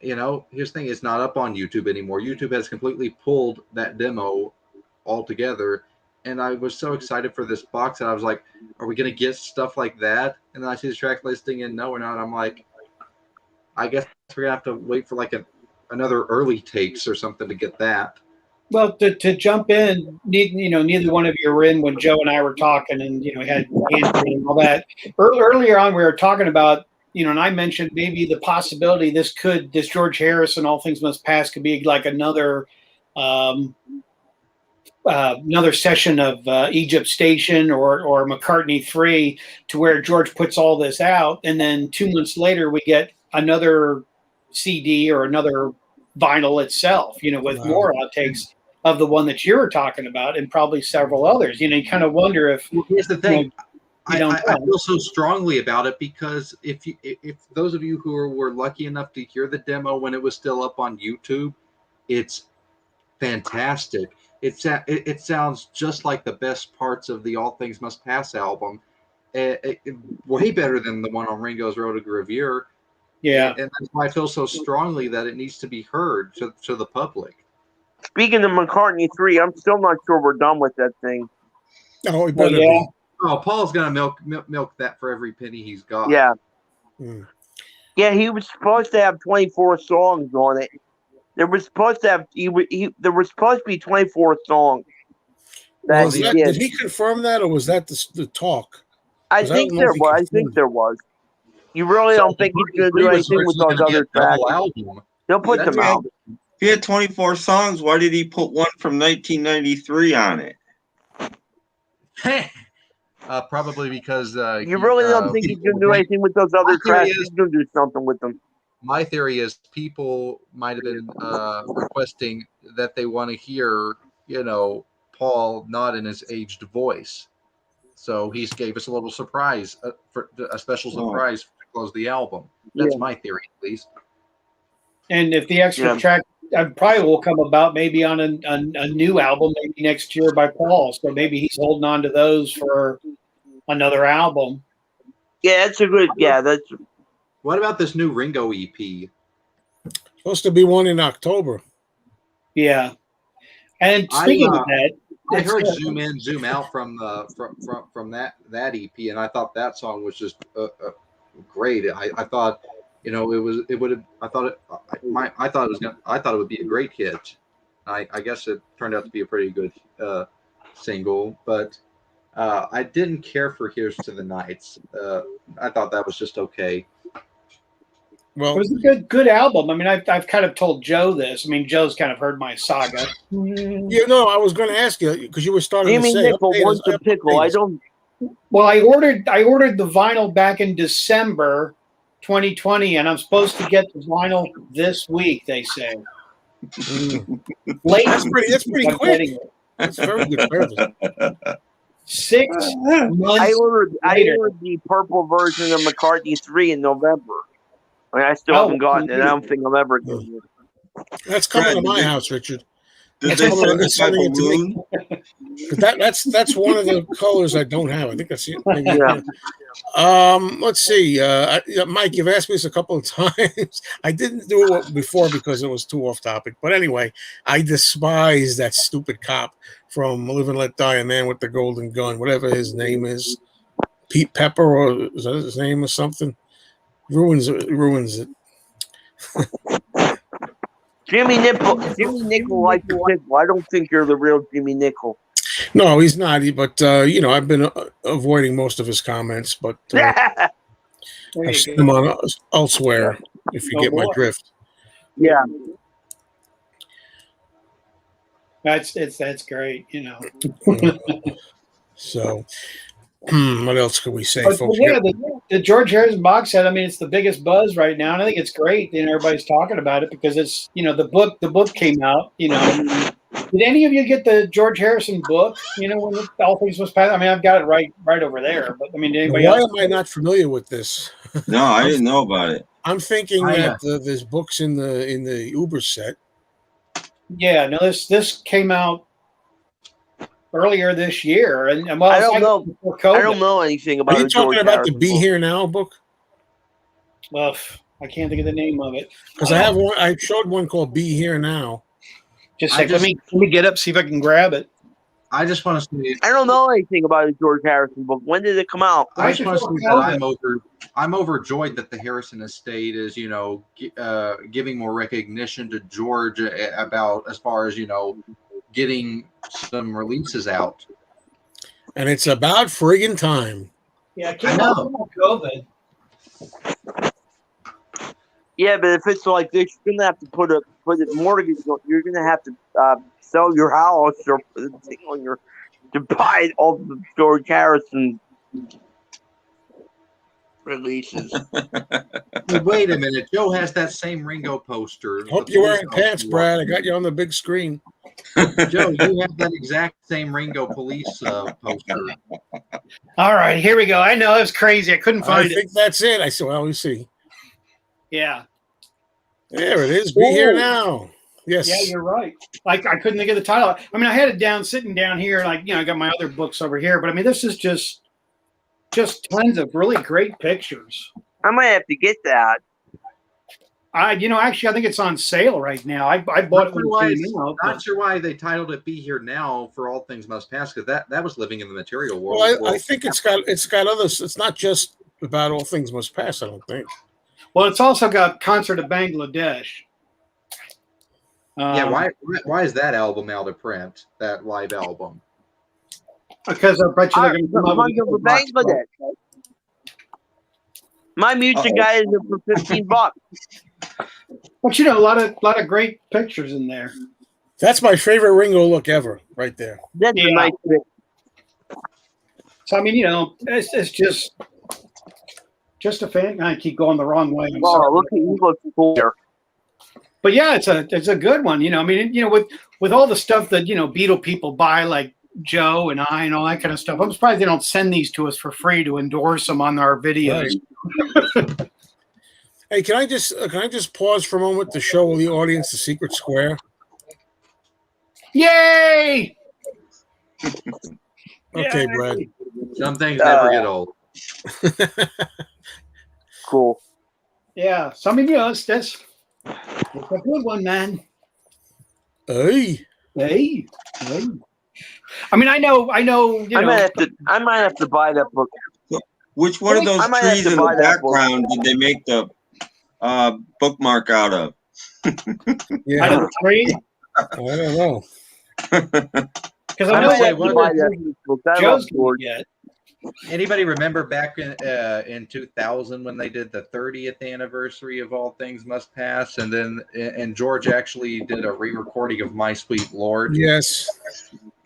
you know, here's the thing: it's not up on YouTube anymore. YouTube has completely pulled that demo altogether, and I was so excited for this box that I was like, "Are we gonna get stuff like that?" And then I see the track listing, and no, we're not. I'm like, I guess we're gonna have to wait for like another early takes or something to get that. Well, to jump in, neither one of you were in when Joe and I were talking, and we had Anthony and all that. Earlier on, we were talking about, and I mentioned maybe the possibility this George Harrison All Things Must Pass could be like another session of Egypt Station or McCartney 3, to where George puts all this out, and then 2 months later we get another CD or another vinyl itself, with more outtakes of the one that you were talking about, and probably several others. You kind of wonder if. Well, here's the thing. I feel so strongly about it because if those of you who were lucky enough to hear the demo when it was still up on YouTube, it's fantastic. It sounds just like the best parts of the All Things Must Pass album, way better than the one on Ringo's Road to Revere. Yeah, and that's why I feel so strongly that it needs to be heard to the public. Speaking of McCartney 3, I'm still not sure we're done with that thing. Oh, he better be. Oh, Paul's gonna milk that for every penny he's got. Yeah. Mm. Yeah, he was supposed to have 24 songs on it. There was supposed to there was supposed to be 24 songs. Did he confirm that, or was that the talk? I think there was. You really don't think he's going to do anything with those other tracks? He'll put them out. If he had 24 songs, why did he put one from 1993 on it? Probably because you really don't think he's going to do anything with those other tracks. He's going to do something with them. My theory is people might have been requesting that they want to hear, Paul not in his aged voice. So he gave us a little surprise, a special surprise to close the album. That's my theory, at least. And if the extra track probably will come about maybe on a new album, maybe next year by Paul. So maybe he's holding on to those for another album. Yeah, that's a good. Yeah, that's. What about this new Ringo EP? Supposed to be one in October. Yeah, and speaking of that, I heard "Zoom In, Zoom Out" from that EP, and I thought that song was just great. I thought, I thought it would be a great hit. I guess it turned out to be a pretty good single, but I didn't care for "Here's to the Nights." I thought that was just okay. Well, it was a good album. I mean, I've kind of told Joe this. I mean, Joe's kind of heard my saga. I was going to ask you because you were starting Jimmy to say. Nickel wants a pickle. I don't. Well, I ordered the vinyl back in December 2020, and I'm supposed to get the vinyl this week. They say. Late. That's pretty quick. That's very good service. 6 months. I ordered the purple version of McCartney 3 in November. I mean, I still haven't gotten it. I don't think I'll ever get it. That's coming to my house, Richard. Did they send us a balloon? That's one of the colors I don't have. I think that's it. Maybe, let's see. Mike, you've asked me this a couple of times. I didn't do it before because it was too off topic. But anyway, I despise that stupid cop from Live and Let Die, a Man with the Golden Gun, whatever his name is. Pete Pepper, or is that his name or something? Ruins it. Jimmy Nickel likes the pickle. I don't think you're the real Jimmy Nickel. No, he's not. But I've been avoiding most of his comments. But I've seen them on elsewhere. If you get my drift. Yeah, that's great. So. What else could we say, folks? Yeah, the George Harrison box set. I mean, it's the biggest buzz right now, and I think it's great. Everybody's talking about it because it's the book came out. Did any of you get the George Harrison book? When All Things Must Pass. I mean, I've got it right over there. But I mean, did anybody else? Why am I not familiar with this? No, I didn't know about it. I'm thinking that there's books in the Uber set. Yeah, no, this came out earlier this year, and I don't know. I don't know anything about. Are you talking about the Be Here Now book? Well, I can't think of the name of it. Because I have one. I showed one called "Be Here Now." Just a sec. Let me get up, see if I can grab it. I just want to say I don't know anything about a George Harrison book. When did it come out? I just want to say that I'm overjoyed that the Harrison estate is, giving more recognition to George about as far as getting some releases out. And it's about friggin' time. Yeah, I can't know COVID. Yeah, but if it's like this, you're gonna have to put a mortgage. You're gonna have to sell your house or put a thing on your to buy all the George Harrison releases. Wait a minute, Joe has that sameRingo poster. Hope you're wearing pants, Brad. I got you on the big screen. Joe, you have that exact same Ringo police poster. All right, here we go. I know it's crazy. I couldn't find it. I think that's it. I said, well, we see. Yeah. There it is. Be here now. Yes. Yeah, you're right. Like I couldn't think of the title. I mean, I had it sitting down here, like I got my other books over here, but I mean, this is just tons of really great pictures. I might have to get that. Actually, I think it's on sale right now. I bought it when it came out. Not sure why they titled it "Be Here Now" for All Things Must Pass, because that was living in the material world. Well, I think it's got others. It's not just about All Things Must Pass. I don't think. Well, it's also got Concert of Bangladesh. Yeah, why is that album out of print? That live album? Because I bet you they're going to come up with Bangladesh. My music guy is for $15. But a lot of great pictures in there. That's my favorite Ringo look ever, right there. That's a nice pic. So I mean, it's just a fan. I keep going the wrong way. Oh, look at you, look cool here. But yeah, it's a good one. I mean, with all the stuff that Beatle people buy, like Joe and I and all that kind of stuff. I'm surprised they don't send these to us for free to endorse them on our videos. Right. Hey, can I just pause for a moment to show the audience the secret square? Yay! Okay, Brad. Some things never get old. Cool. Yeah. So I mean, it's a good one, man. Hey. I mean, I know. I might have to buy that book. Which one of those trees in the background did they make the bookmark out of? Yeah. Out of the tree? I don't know. Because I know Joe's going to get. Anybody remember back in 2000 when they did the 30th anniversary of All Things Must Pass, and George actually did a re-recording of My Sweet Lord? Yes.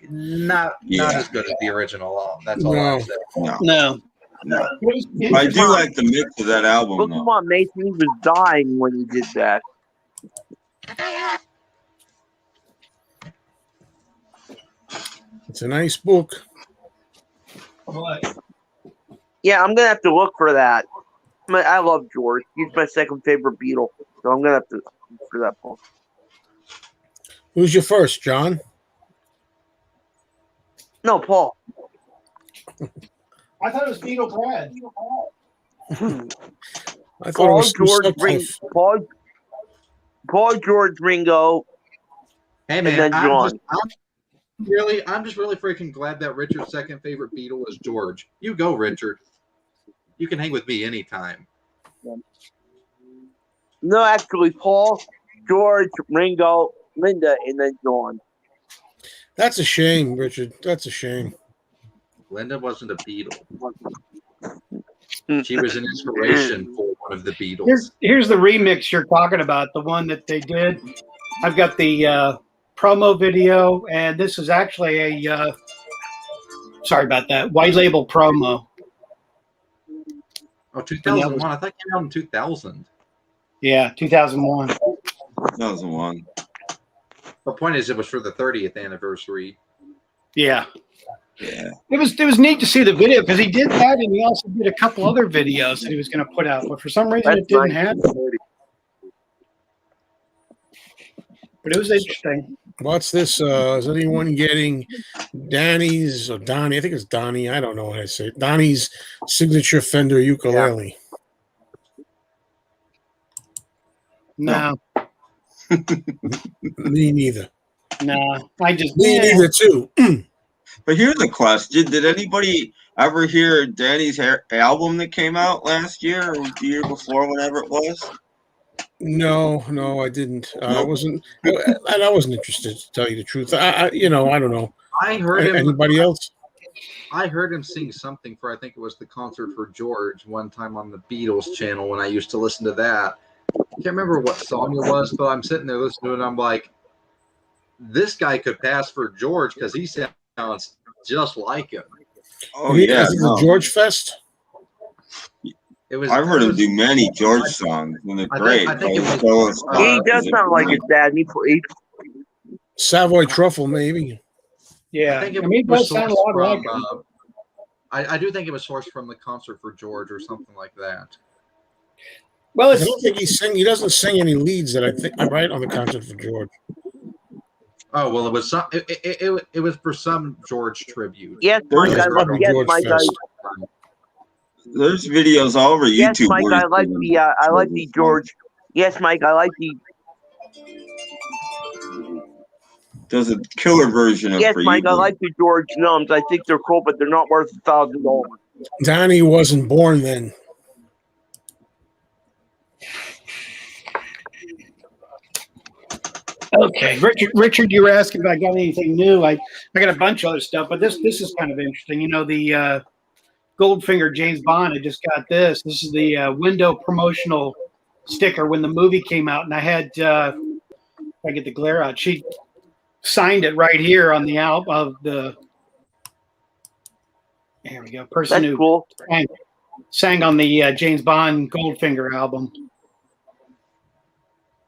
Not as good as the original. That's all I say. No. I do like the mix of that album. Look, come on, Mason. He was dying when he did that. It's a nice book. Yeah, I'm gonna have to look for that. I love George. He's my second favorite Beatle, so I'm gonna have to look for that book. Who's your first, John? No, Paul. I thought it was Beatle Brad. I thought it was George Paul, George, Ringo. Hey man, and then John. I'm just really freaking glad that Richard's second favorite Beatle was George. You go, Richard. You can hang with me anytime. No, actually, Paul, George, Ringo, Linda, and then John. That's a shame, Richard. That's a shame. Linda wasn't a Beatle. She was an inspiration for one of the Beatles. Here's the remix you're talking about, the one that they did. I've got the promo video, and this is actually a sorry about that, white label promo. Oh, 2001. I thought it came out in 2000. Yeah, 2001. 2001. The point is, it was for the 30th anniversary. Yeah. Yeah. It was neat to see the video because he did that, and he also did a couple other videos that he was going to put out, but for some reason it didn't happen. But it was interesting. What's this? Is anyone getting Danny's or Donnie? I think it's Donnie. I don't know what I say. Donnie's signature Fender ukulele. No, Me neither. no. I just Me neither too. But here's a question: did anybody ever hear Danny's album that came out last year or the year before, whenever it was? No, I didn't. I Nope. wasn't, and I wasn't interested to tell you the truth. I don't know. I heard him. Anybody else? I heard him sing something for, I think it was the Concert for George one time on the Beatles channel when I used to listen to that. I can't remember what song it was, but I'm sitting there listening to it and I'm like, this guy could pass for George because he sounds just like him. Oh yeah, Is it the George Fest? It was. I've heard him do many George songs, and they're great. I think it was. He does sound like his dad. He Savoy Truffle, maybe. yeah. I think it it was does sound a sourced lot like from. him. I do think it was sourced from the Concert for George or something like that. Well, I it's don't think he doesn't sing any leads that I think I'm right on the Concert for George. Oh well, it was some. It was for some George tribute. yes, There's Mike. probably Yes, George Mike. Fest. There's videos all over Yes, YouTube. Mike. where I like he's the. I like the George. Yes, Mike. I like the. does a killer version of Yes, For Mike. You I Blue. like the George Numbs. I think they're cool, but they're not worth $1,000. Donnie wasn't born then. okay. Richard, you were asking if I got anything new. I got a bunch of other stuff, but this is kind of interesting. You know, the Goldfinger James Bond. I just got this. This is the window promotional sticker when the movie came out, and I had. If I get the glare out, she signed it right here on the album of the. There we go. Person That's who cool. sang on the James Bond Goldfinger album.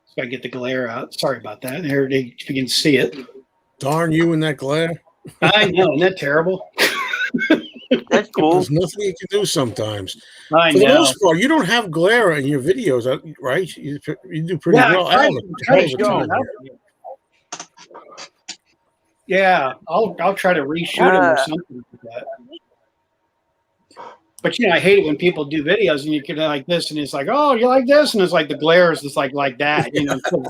So I get the glare out. Sorry about that. There, if you can see it. Darn you in that glare. I know, isn't that terrible? That's cool. There's nothing you can do sometimes. I For the know. most part, you don't have glare in your videos, right? You do pretty Yeah, well. I try to All the show time. it. Yeah, I'll try to reshoot them or something like that. But I hate it when people do videos and you get like this, and it's like, oh, you like this, and it's like the glare is just like that, instead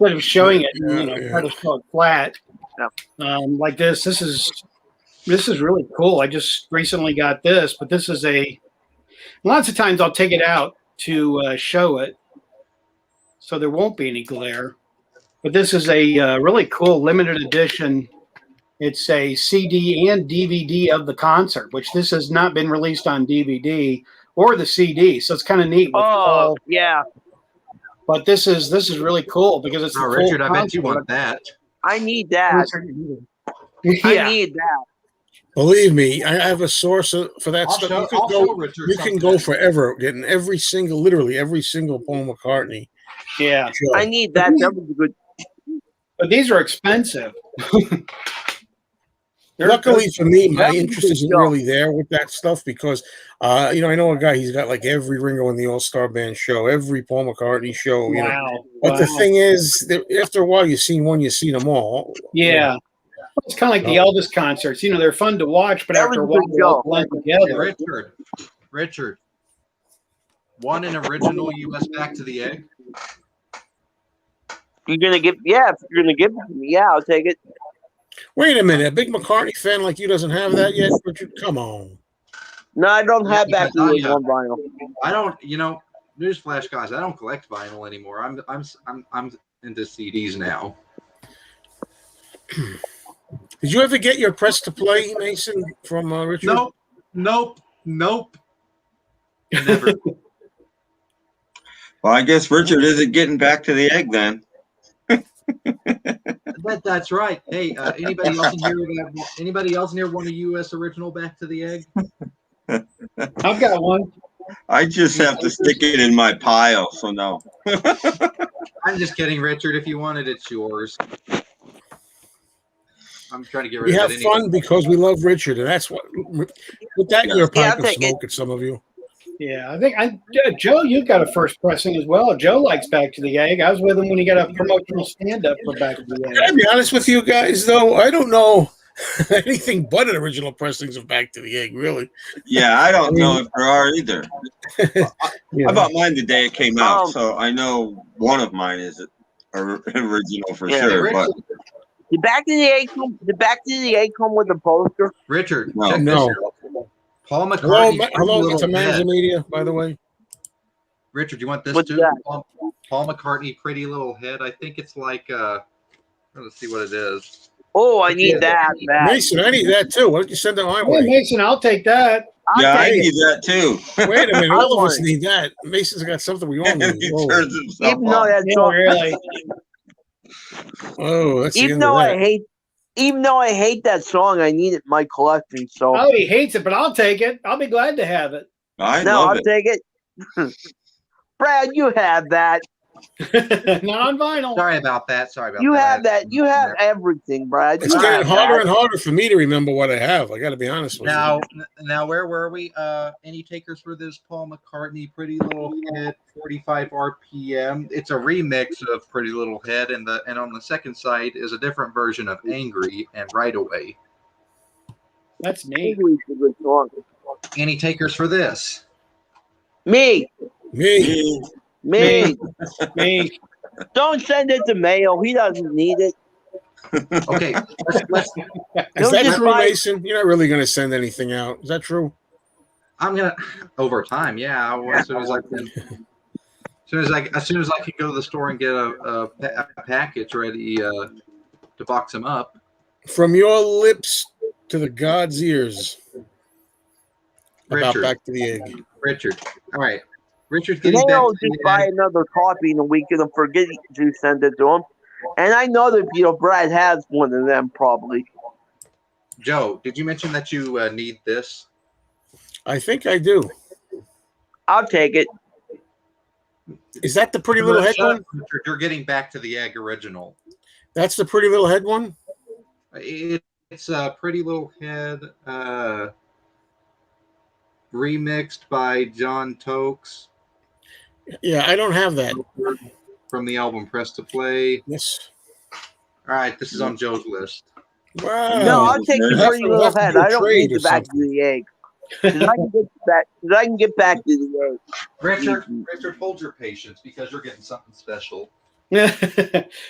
of showing it, try to show it flat. Yeah. Like this. This is really cool. I just recently got this, but this is lots of times I'll take it out to show it, so there won't be any glare. But this is a really cool limited edition. It's a CD and DVD of the concert, which this has not been released on DVD or the CD. So it's kind of neat. Yeah. But this is really cool because it's. Oh, Richard, I bet you want that. I need that. Yeah. I need that. Believe me, I have a source for that I'll stuff. show- You can I'll go. show Richard You can something. go forever getting literally every single Paul McCartney Yeah. show. I need that. That was a good. But these are expensive. Luckily for me, my That's a interest good isn't show. really there with that stuff because, I know a guy. He's got like every Ringo in the All-Star Band show, every Paul McCartney show. Wow. But the thing is, after a while, you've seen one, you've seen them all. Yeah. It's kind of like the Elvis concerts. They're fun to watch, but That after a was a while, good they all show. blend Hey, together. Richard. Want an original U.S. Back to the Egg? You're gonna give? Yeah, if you're gonna give it to me, yeah, I'll take it. Wait a minute, a big McCartney fan like you doesn't have that yet, Richard? Come on. No, I don't have Yeah, back to the yeah. on vinyl. I don't. Newsflash, guys. I don't collect vinyl anymore. I'm into CDs now. Did you ever get your press to play, Mason, from Richard? Nope. Never. Well, I guess Richard isn't getting back to the egg then. That's right. Hey, anybody else in here want a U.S. original Back to the Egg? I've got one. I just have to stick it in my pile, so no. I'm just kidding, Richard. If you want it, it's yours. I'm trying to get rid We of have it anyway. fun because we love Richard, and that's what. Put that in your Yeah, pipe I'll of take it. smoke at some of you. Yeah, I think Joe, you've got a first pressing as well. Joe likes Back to the Egg. I was with him when he got a promotional stand-up for Back to the Can I Egg. be honest with you guys, though? I don't know. anything but an original pressings of Back to the Egg, really. Yeah, I don't know if there are either. Yeah. I bought mine the day it came out, so I know one of mine is original for sure. But did Back to the Egg come with a poster? Richard, No. check No. this out. Paul McCartney. Hello, it's a Manza Media, by the way. Richard, you want this What's too? that? Paul McCartney, Pretty Little Head. I think it's like let's see what it is. Oh, I need that. Mason, I need that too. Why don't you send that my Yeah, way? Mason, I'll take that. I need that too. Wait a minute, all of us want need that. Mason's got something we all need. He Whoa. turns himself Even though off. that Yeah, song, really. Oh, that's the even end though of I that. hate that song, I need it in my collection. So Oh, he hates it, but I'll take it. I'll be glad to have it. I'll take it. Brad, you have that. Not on vinyl. Sorry about that. You have that. You have everything, Brad. It's getting harder and harder for me to remember what I have. I got to be honest with you. Now, where were we? Any takers for this? Paul McCartney, Pretty Little Head, 45 RPM. It's a remix of Pretty Little Head, and on the second side is a different version of Angry and Right Away. That's neat. Any takers for this? Me. Me. Don't send it to Mayo. He doesn't need it. Okay. Is that true, Mason? You're not really going to send anything out. Is that true? I'm gonna over time. Yeah. As soon as I can. As soon as I can go to the store and get a package ready to box them up. From your lips to the God's ears. About Back to the Egg. Richard. All right. Richard's getting back Mayo to just buy another copy and we can forget to send it to him. And I know that Brad has one of them probably. Joe, did you mention that you need this? I think I do. I'll take it. Is that the Pretty Little Head one? Richard, you're getting Back to the Egg original. That's the Pretty Little Head one? It's a Pretty Little Head remixed by John Tokes. Yeah, I don't have that. From the album Press to Play. Yes. All right, this is on Joe's list. Wow. No, I'll take the Pretty Little Head. I don't need the Back to the Egg. Because I can get back to the egg. Richard, hold your patience because you're getting something special. You're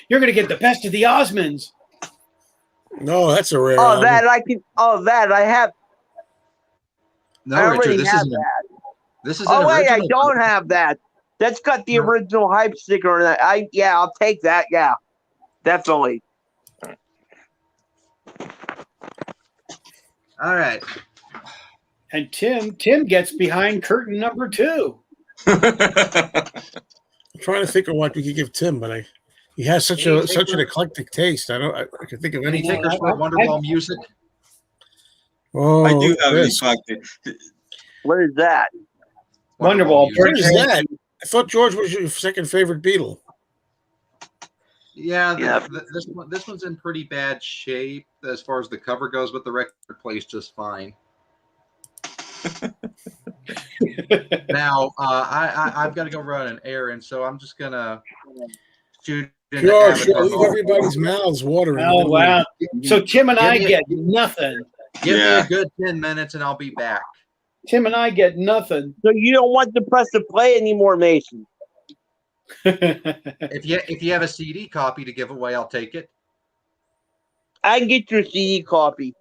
going to get the best of the Osmonds. No, that's a rare. Oh, that I can. Oh, that I have. No, I Richard, already have that. This is. Oh wait, I don't have that. That's got the original hype sticker on that. I'll take that. Yeah, definitely. All right. And Tim gets behind curtain number 2. I'm trying to think of what we could give Tim, but he has such an eclectic taste. I can think of anything. Takers for Wonderwall music. Oh, I do have an eclectic. What is that? Wonderwall. What is that? I thought George was your second favorite Beatle. Yeah, this one's in pretty bad shape as far as the cover goes, but the record plays just fine. Now, I've got to go run an errand, so I'm just gonna shoot. George, leave everybody's mouths watering. Oh wow! So Tim and I get nothing. Give me a good 10 minutes, and I'll be back. Tim and I get nothing. So you don't want to press the play anymore, Mason? If you have a CD copy to give away, I'll take it. I can get your CD copy.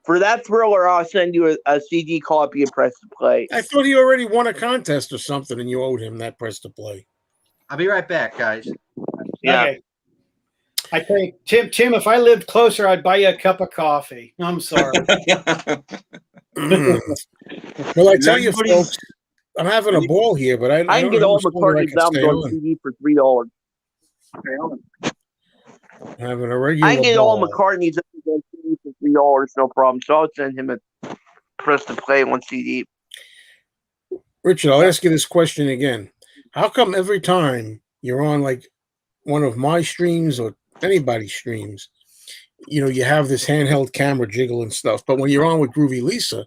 For that Thriller, I'll send you a CD copy and press to play. I thought he already won a contest or something, and you owed him that press to play. I'll be right back, guys. Yeah. Okay. I think Tim, if I lived closer, I'd buy you a cup of coffee. I'm sorry. Well, I tell you, folks, I'm having a ball here, but I can get all McCartney's albums on CD for $3. Having a regular. I can get all McCartney's albums on CD for $3, no problem. So I'll send him a press to play on CD. Richard, I'll ask you this question again. How come every time you're on like one of my streams or anybody's streams, you have this handheld camera jiggle and stuff, but when you're on with Groovy Lisa,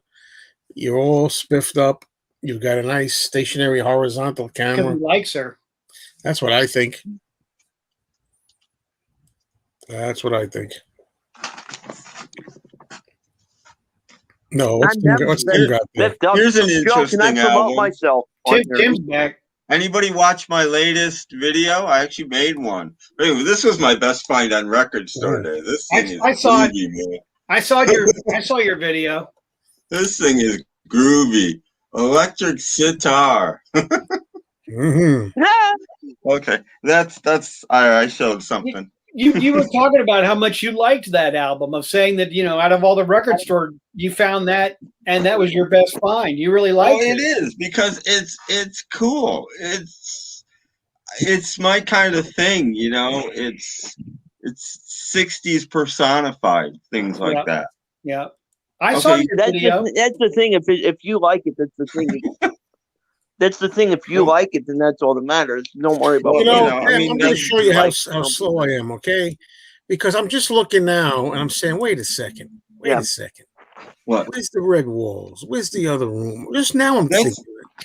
you're all spiffed up. You've got a nice stationary horizontal camera. Because he likes her. That's what I think. That's what I think. No, what's I'm Tim got there? lift up. Here's an Joe, can I interesting promote album. myself? on here? Tim's back. Anybody watch my latest video? I actually made one. Anyway, this was my best find on Record Store Day. This thing is I saw groovy, man. I saw your video. This thing is groovy. Electric sitar. Mm-hmm. Okay, that's. I showed something. You were talking about how much you liked that album, of saying that, out of all the record store, you found that, and that was your best find. You really liked it. It is, because it's cool. It's my kind of thing, It's 60s personified, things like that. Yeah, I saw your video. That's the thing. If you like it, that's the thing. That's the thing. If you like it, then that's all that matters. Don't worry about it. I'm going to show you how slow I am, okay? Because I'm just looking now, and I'm saying, wait a second. Wait a second. What? Where's the red walls? Where's the other room? Just now I'm thinking.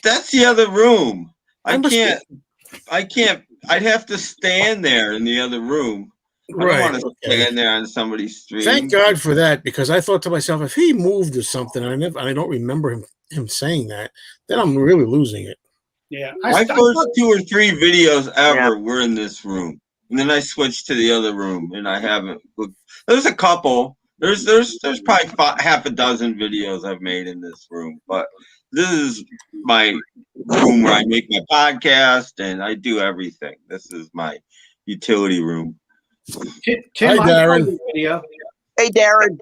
That's the other room. I can't. I'd have to stand there in the other room. I don't want to stand there on somebody's stream. Thank God for that, because I thought to myself, if he moved or something, I don't remember him saying that, then I'm really losing it. Yeah. My first 2 or 3 videos ever were in this room. And then I switched to the other room, and I haven't looked. There's a couple. There's probably half a dozen videos I've made in this room, but this is my room where I make my podcast and I do everything. This is my utility room. Tim, hi, Darren. Video. Hey, Darren.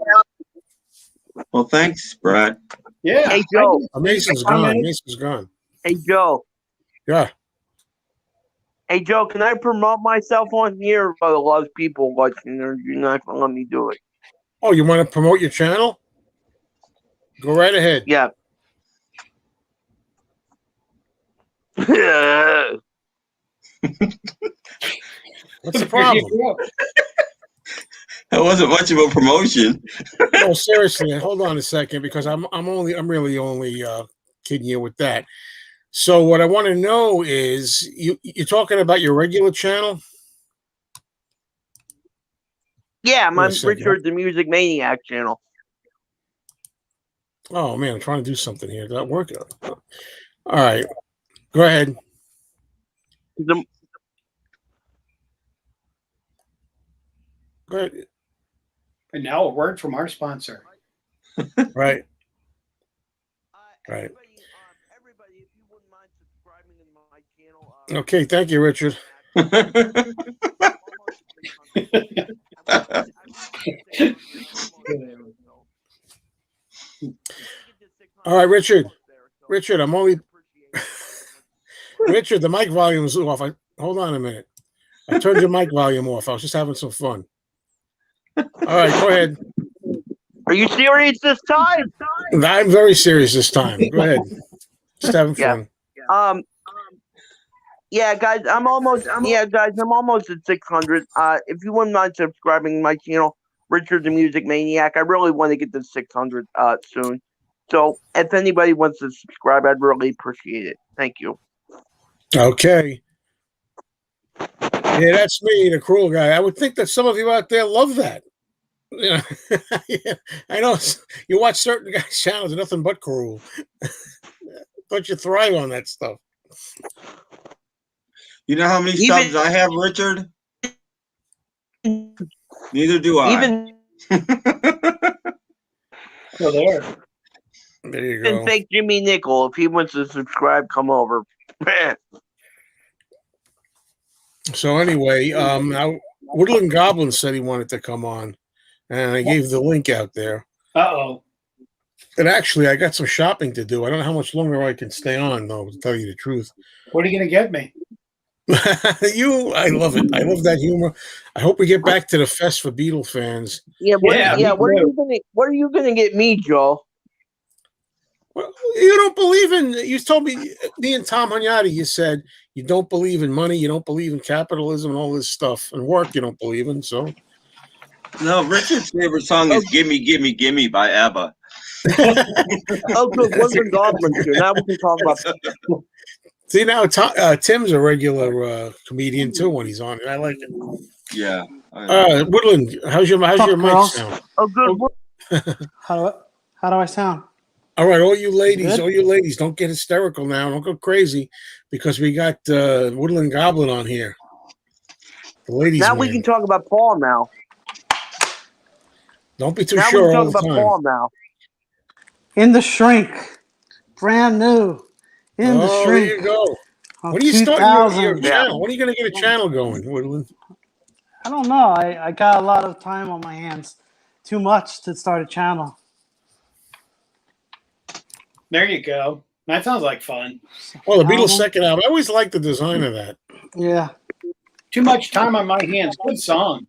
Well, thanks, Brad. Yeah. Hey, Joe. Mason's gone. Mason's gone. Hey, Joe. Yeah. Hey, Joe, can I promote myself on here? But a lot of people watching, you're not going to let me do it. Oh, you want to promote your channel? Go right ahead. Yeah. What's the problem? That wasn't much of a promotion. No, seriously, hold on a second, because I'm really only kidding you with that. So what I want to know is, you're talking about your regular channel? Yeah, my Richard the Music Maniac channel. Oh man, I'm trying to do something here. Did that work? All right, go ahead. Go ahead. And now a word from our sponsor. Right. Right. Everybody, if you wouldn't mind subscribing to my channel. Okay, thank you, Richard. All right, Richard. Richard, I'm only Richard, the mic volume is off. Hold on a minute. I turned your mic volume off. I was just having some fun. All right, go ahead. Are you serious this time? I'm very serious this time. Go ahead. Just having fun. Yeah, guys, I'm almost at 600. If you wouldn't mind subscribing to my channel, Richard the Music Maniac, I really want to get to 600 soon. So if anybody wants to subscribe, I'd really appreciate it. Thank you. Okay. Yeah, that's me, the cruel guy. I would think that some of you out there love that. Yeah, I know you watch certain guys' channels, nothing but cruel. But you thrive on that stuff. You know how many subs I have, Richard? Neither do I. So there. There you go. Even fake Jimmy Nickel, if he wants to subscribe, come over. So anyway, now Woodland Goblin said he wanted to come on, and I gave the link out there. Uh-oh. And actually, I got some shopping to do. I don't know how much longer I can stay on, though, to tell you the truth. What are you going to get me? I love it. I love that humor. I hope we get back to the fest for Beatle fans. What are you gonna get me, Joe? Well, you don't believe in. You told me and Tom Hunyadi. You said you don't believe in money. You don't believe in capitalism and all this stuff, and work. You don't believe in. So, no. Richard's favorite song is "Gimme, Gimme, Gimme" by ABBA. Oh, good. Woodland Goblins here. Now we can talk about. See, now Tim's a regular comedian too when he's on it. I like it. Yeah. Woodland, how's your mic sound? Oh, good. How do I sound? All right, all you ladies, don't get hysterical now. Don't go crazy because we got Woodland Goblin on here. The ladies Now man. we can talk about Paul now. Don't be too Now sure we can all talk the about time. Paul now. In the Shrink. Brand new. In the Shrink. There you go. Of When are you starting your 2000. channel? When are you going to get a channel going, Woodland? I don't know. I got a lot of time on my hands. Too much to start a channel. There you go. That sounds like fun. Well, the Beatles' second album. I always liked the design of that. Yeah. Too much time on my hands. Good song.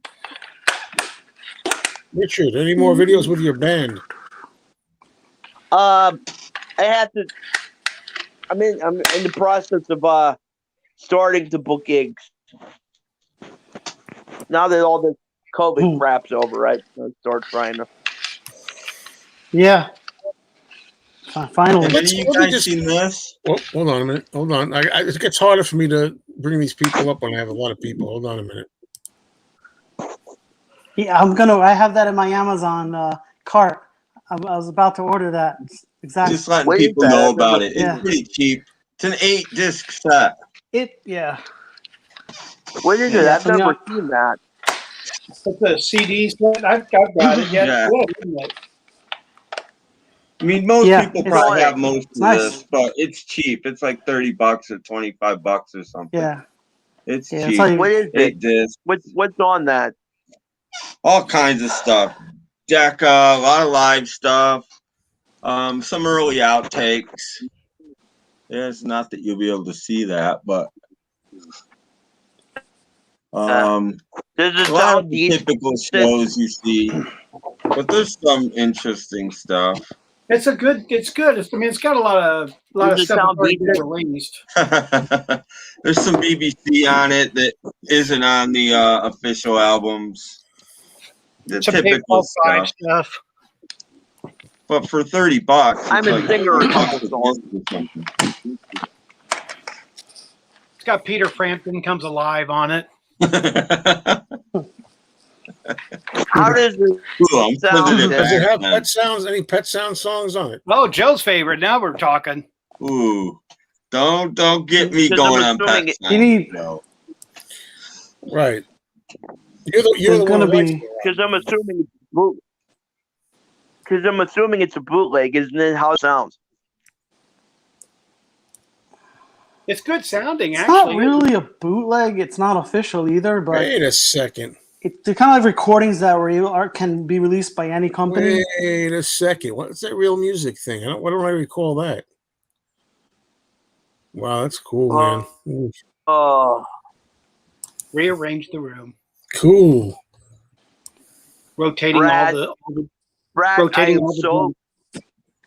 Richard, any more videos with your band? I have to. I'm in the process of starting to book gigs. Now that all this COVID crap's over, right? I'll start trying to. Yeah. Finally. Have you guys seen this? Well, hold on a minute. Hold on. It gets harder for me to bring these people up when I have a lot of people. Hold on a minute. Yeah, I have that in my Amazon cart. I was about to order that. Exactly. Just letting people know about it. Yeah. It's pretty cheap. It's an 8-disc set. Yeah. What is it? I've never seen that. It's a CD set. I've got it. Yeah. Yeah. Good, isn't it? I mean, most people probably have most of nice. this, but it's cheap. It's like $30 or $25 or something. Yeah. It's Yeah, cheap. it's like- What is it? 8-disc. What's on that? All kinds of stuff. Jack, a lot of live stuff. Some early outtakes. Yeah, it's not that you'll be able to see that, but There's a lot of the typical shows you see, but there's some interesting stuff. It's good. It's got a lot of stuff already been released. There's some BBC on it that isn't on the official albums. The Some typical Paul stuff. But for $30, I'm a singer. It's got Peter Frampton Comes Alive on it. How does it sound? Does it have Pet Sounds? Any Pet Sound songs on it? Oh, Joe's favorite. Now we're talking. Ooh, don't get me going on Pet Sounds. No. Right. You're the one because I'm assuming it's a bootleg, isn't it? How it sounds. It's good sounding. It's actually, not really a bootleg. It's not official either. But wait a second. They're kind of like recordings that can be released by any company. Wait a second. What's that real music thing? Why don't I recall that? Wow, that's cool, man. Rearrange the room. Cool. Rotating Brad, all the Brad,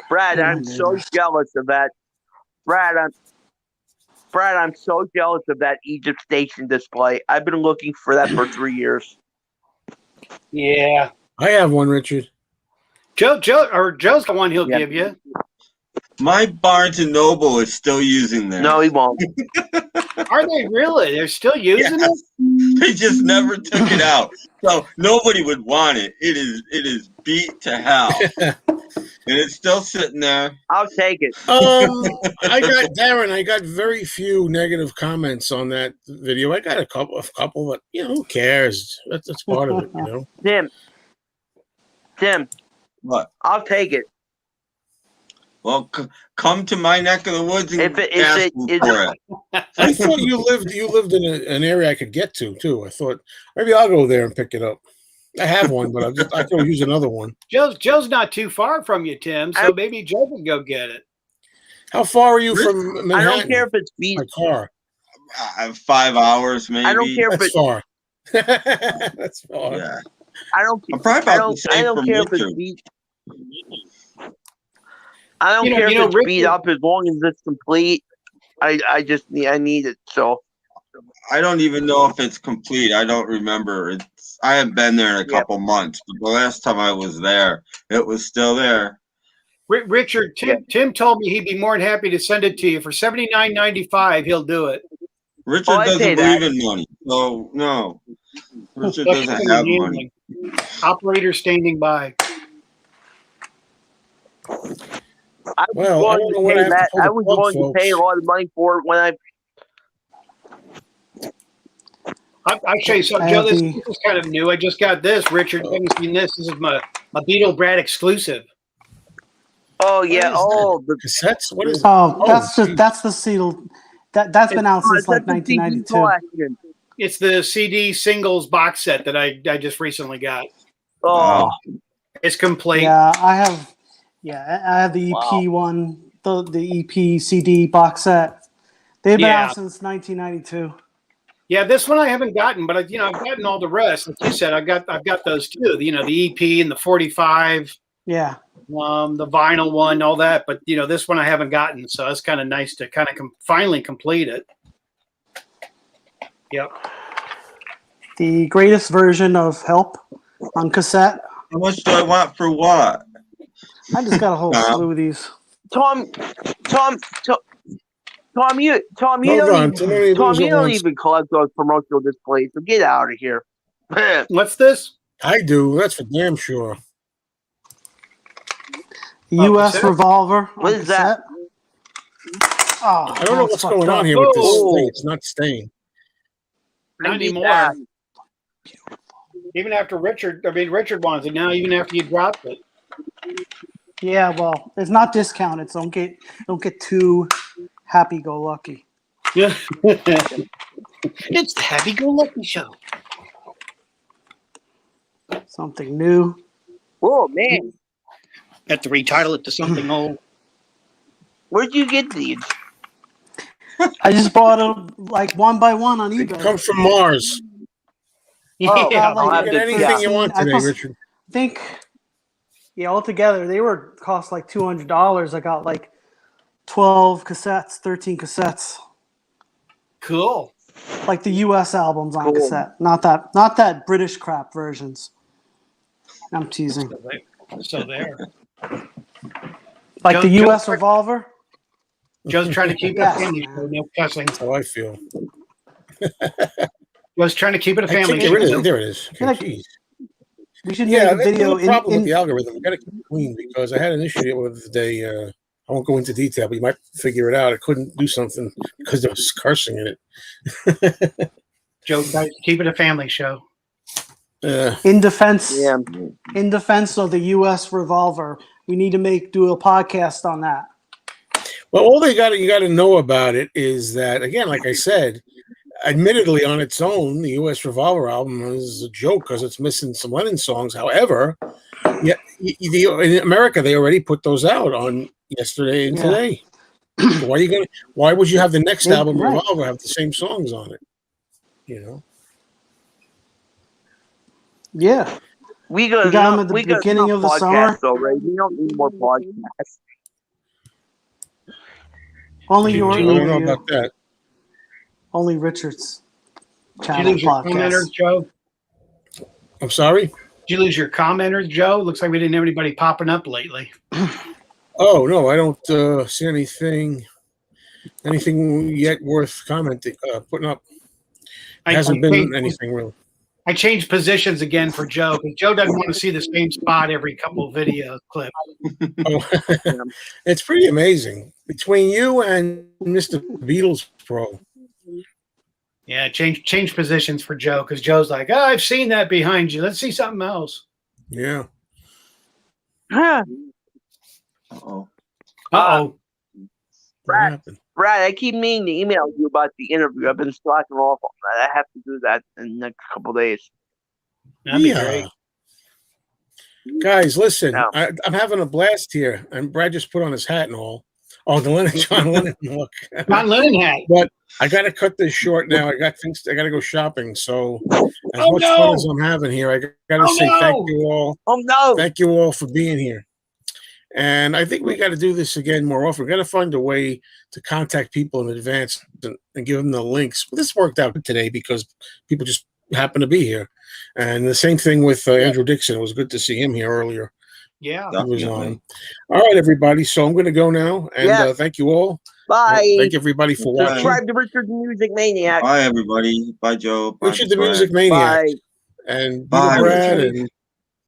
Brad, I'm so jealous of that. Brad, I'm so jealous of that Egypt Station display. I've been looking for that for 3 years. Yeah. I have one, Richard. Joe's the one he'll give you. My Barnes and Noble is still using that. No, he won't. Are they really? They're still using it? They just never took it out. So nobody would want it. It is beat to hell. And it's still sitting there. I'll take it. I got very few negative comments on that video. I got a couple, but who cares? That's part of it, Tim. What? I'll take it. Well, come to my neck of the woods and ask me for it. I thought you lived in an area I could get to too. I thought maybe I'll go there and pick it up. I have one, but I could use another one. Joe's not too far from you, Tim, so maybe Joe can go get it. How far are you from Manhattan? I don't care if it's by car. 5 hours, maybe. I don't care if it's far. That's far. Yeah. I don't care if it's beat. I don't care if it's beat up as long as it's complete. I need it. So I don't even know if it's complete. I don't remember. I haven't been there in a couple months, but the last time I was there, it was still there. Richard, Tim told me he'd be more than happy to send it to you for $79.95. He'll do it. Richard doesn't believe in money, so no. Richard doesn't have money. Operator standing by. I was willing to pay that. I was willing to pay a lot of money for it when I'll show you something, Joe. This is kind of new. I just got this. Richard, you haven't seen this. This is my Beatle Brad exclusive. Oh yeah. Oh, the cassettes. What is? That's the seal. That's been out since like 1992. It's the CD singles box set that I just recently got. Oh, it's complete. Yeah, I have. Yeah, I have the EP one, the EP CD box set. They've been out since 1992. Yeah, this one I haven't gotten, but I've gotten all the rest. Like you said, I've got those too. The EP and the 45. Yeah. The vinyl one, all that, but this one I haven't gotten, so it's kind of nice to kind of finally complete it. Yep. The greatest version of Help on cassette. How much do I want for what? I just got a whole slew of these. Tom, you don't even collect those promotional displays, so get out of here. What's this? I do. That's for damn sure. U.S. Revolver. What is that? Oh, I don't know what's going on here with this thing. It's not staying. Not anymore. Even after Richard wants it now. Even after you dropped it. Yeah, well, it's not discounted, so don't get too happy-go-lucky. Yeah, it's the happy-go-lucky show. Something new. Oh man. Have to retitle it to something old. Where'd you get these? I just bought them like one by one on eBay. It comes from Mars. Oh, yeah, you get anything you want today, Richard. I think, altogether they cost like $200. I got like 12 cassettes, 13 cassettes. Cool. Like the U.S. albums on cassette, not that British crap versions. I'm teasing. So there. Like the U.S. Revolver. Joe's trying to keep it a family show, no cussing. That's how I feel. Joe's trying to keep it a family show. There it is. Okay, we should make a video. The problem with the algorithm. We got to keep it clean because I had an issue with the day. I won't go into detail, but you might figure it out. I couldn't do something because there was cursing in it. Joe, guys, keep it a family show. In defense of the U.S. Revolver, we need to do a podcast on that. Well, all you got to know about it is that, again, like I said, admittedly on its own, the U.S. Revolver album is a joke because it's missing some Lennon songs. However, in America they already put those out on yesterday and today. Why would you have the next album, Revolver, have the same songs on it? Yeah. We got them at the beginning of the summer. Already. We don't need more podcasts. Only I don't know about that. Only Richard's channel. Did you lose your commenters, Joe? I'm sorry? Did you lose your commenters, Joe? Looks like we didn't have anybody popping up lately. Oh, no, I don't see anything yet worth commenting, putting up. It hasn't been anything real. I changed positions again for Joe because Joe doesn't want to see the same spot every couple of video clips. It's pretty amazing between you and Mr. Beatles Pro. Yeah, change positions for Joe because Joe's like, oh, I've seen that behind you. Let's see something else. Yeah. Uh-oh. Brad, I keep meaning to email you about the interview. I've been slacking off on that. I have to do that in the next couple of days. That'd be great. Guys, listen, I'm having a blast here. And Brad just put on his hat and all. Oh, the John Lennon look. John Lennon hat. But I got to cut this short now. I got to go shopping. So as much fun as I'm having here, I got to say thank you all. Oh, no. Thank you all for being here. And I think we got to do this again more often. We got to find a way to contact people in advance and give them the links. Well, this worked out today because people just happen to be here. And the same thing with Andrew Dixon. It was good to see him here earlier. Yeah. He was on. All right, everybody. So I'm going to go now. And thank you all. Bye. Thank everybody for watching. Subscribe to Richard the Music Maniac. Bye, everybody. Bye, Joe. Bye, Richard the Music Maniac. Bye. And Brad and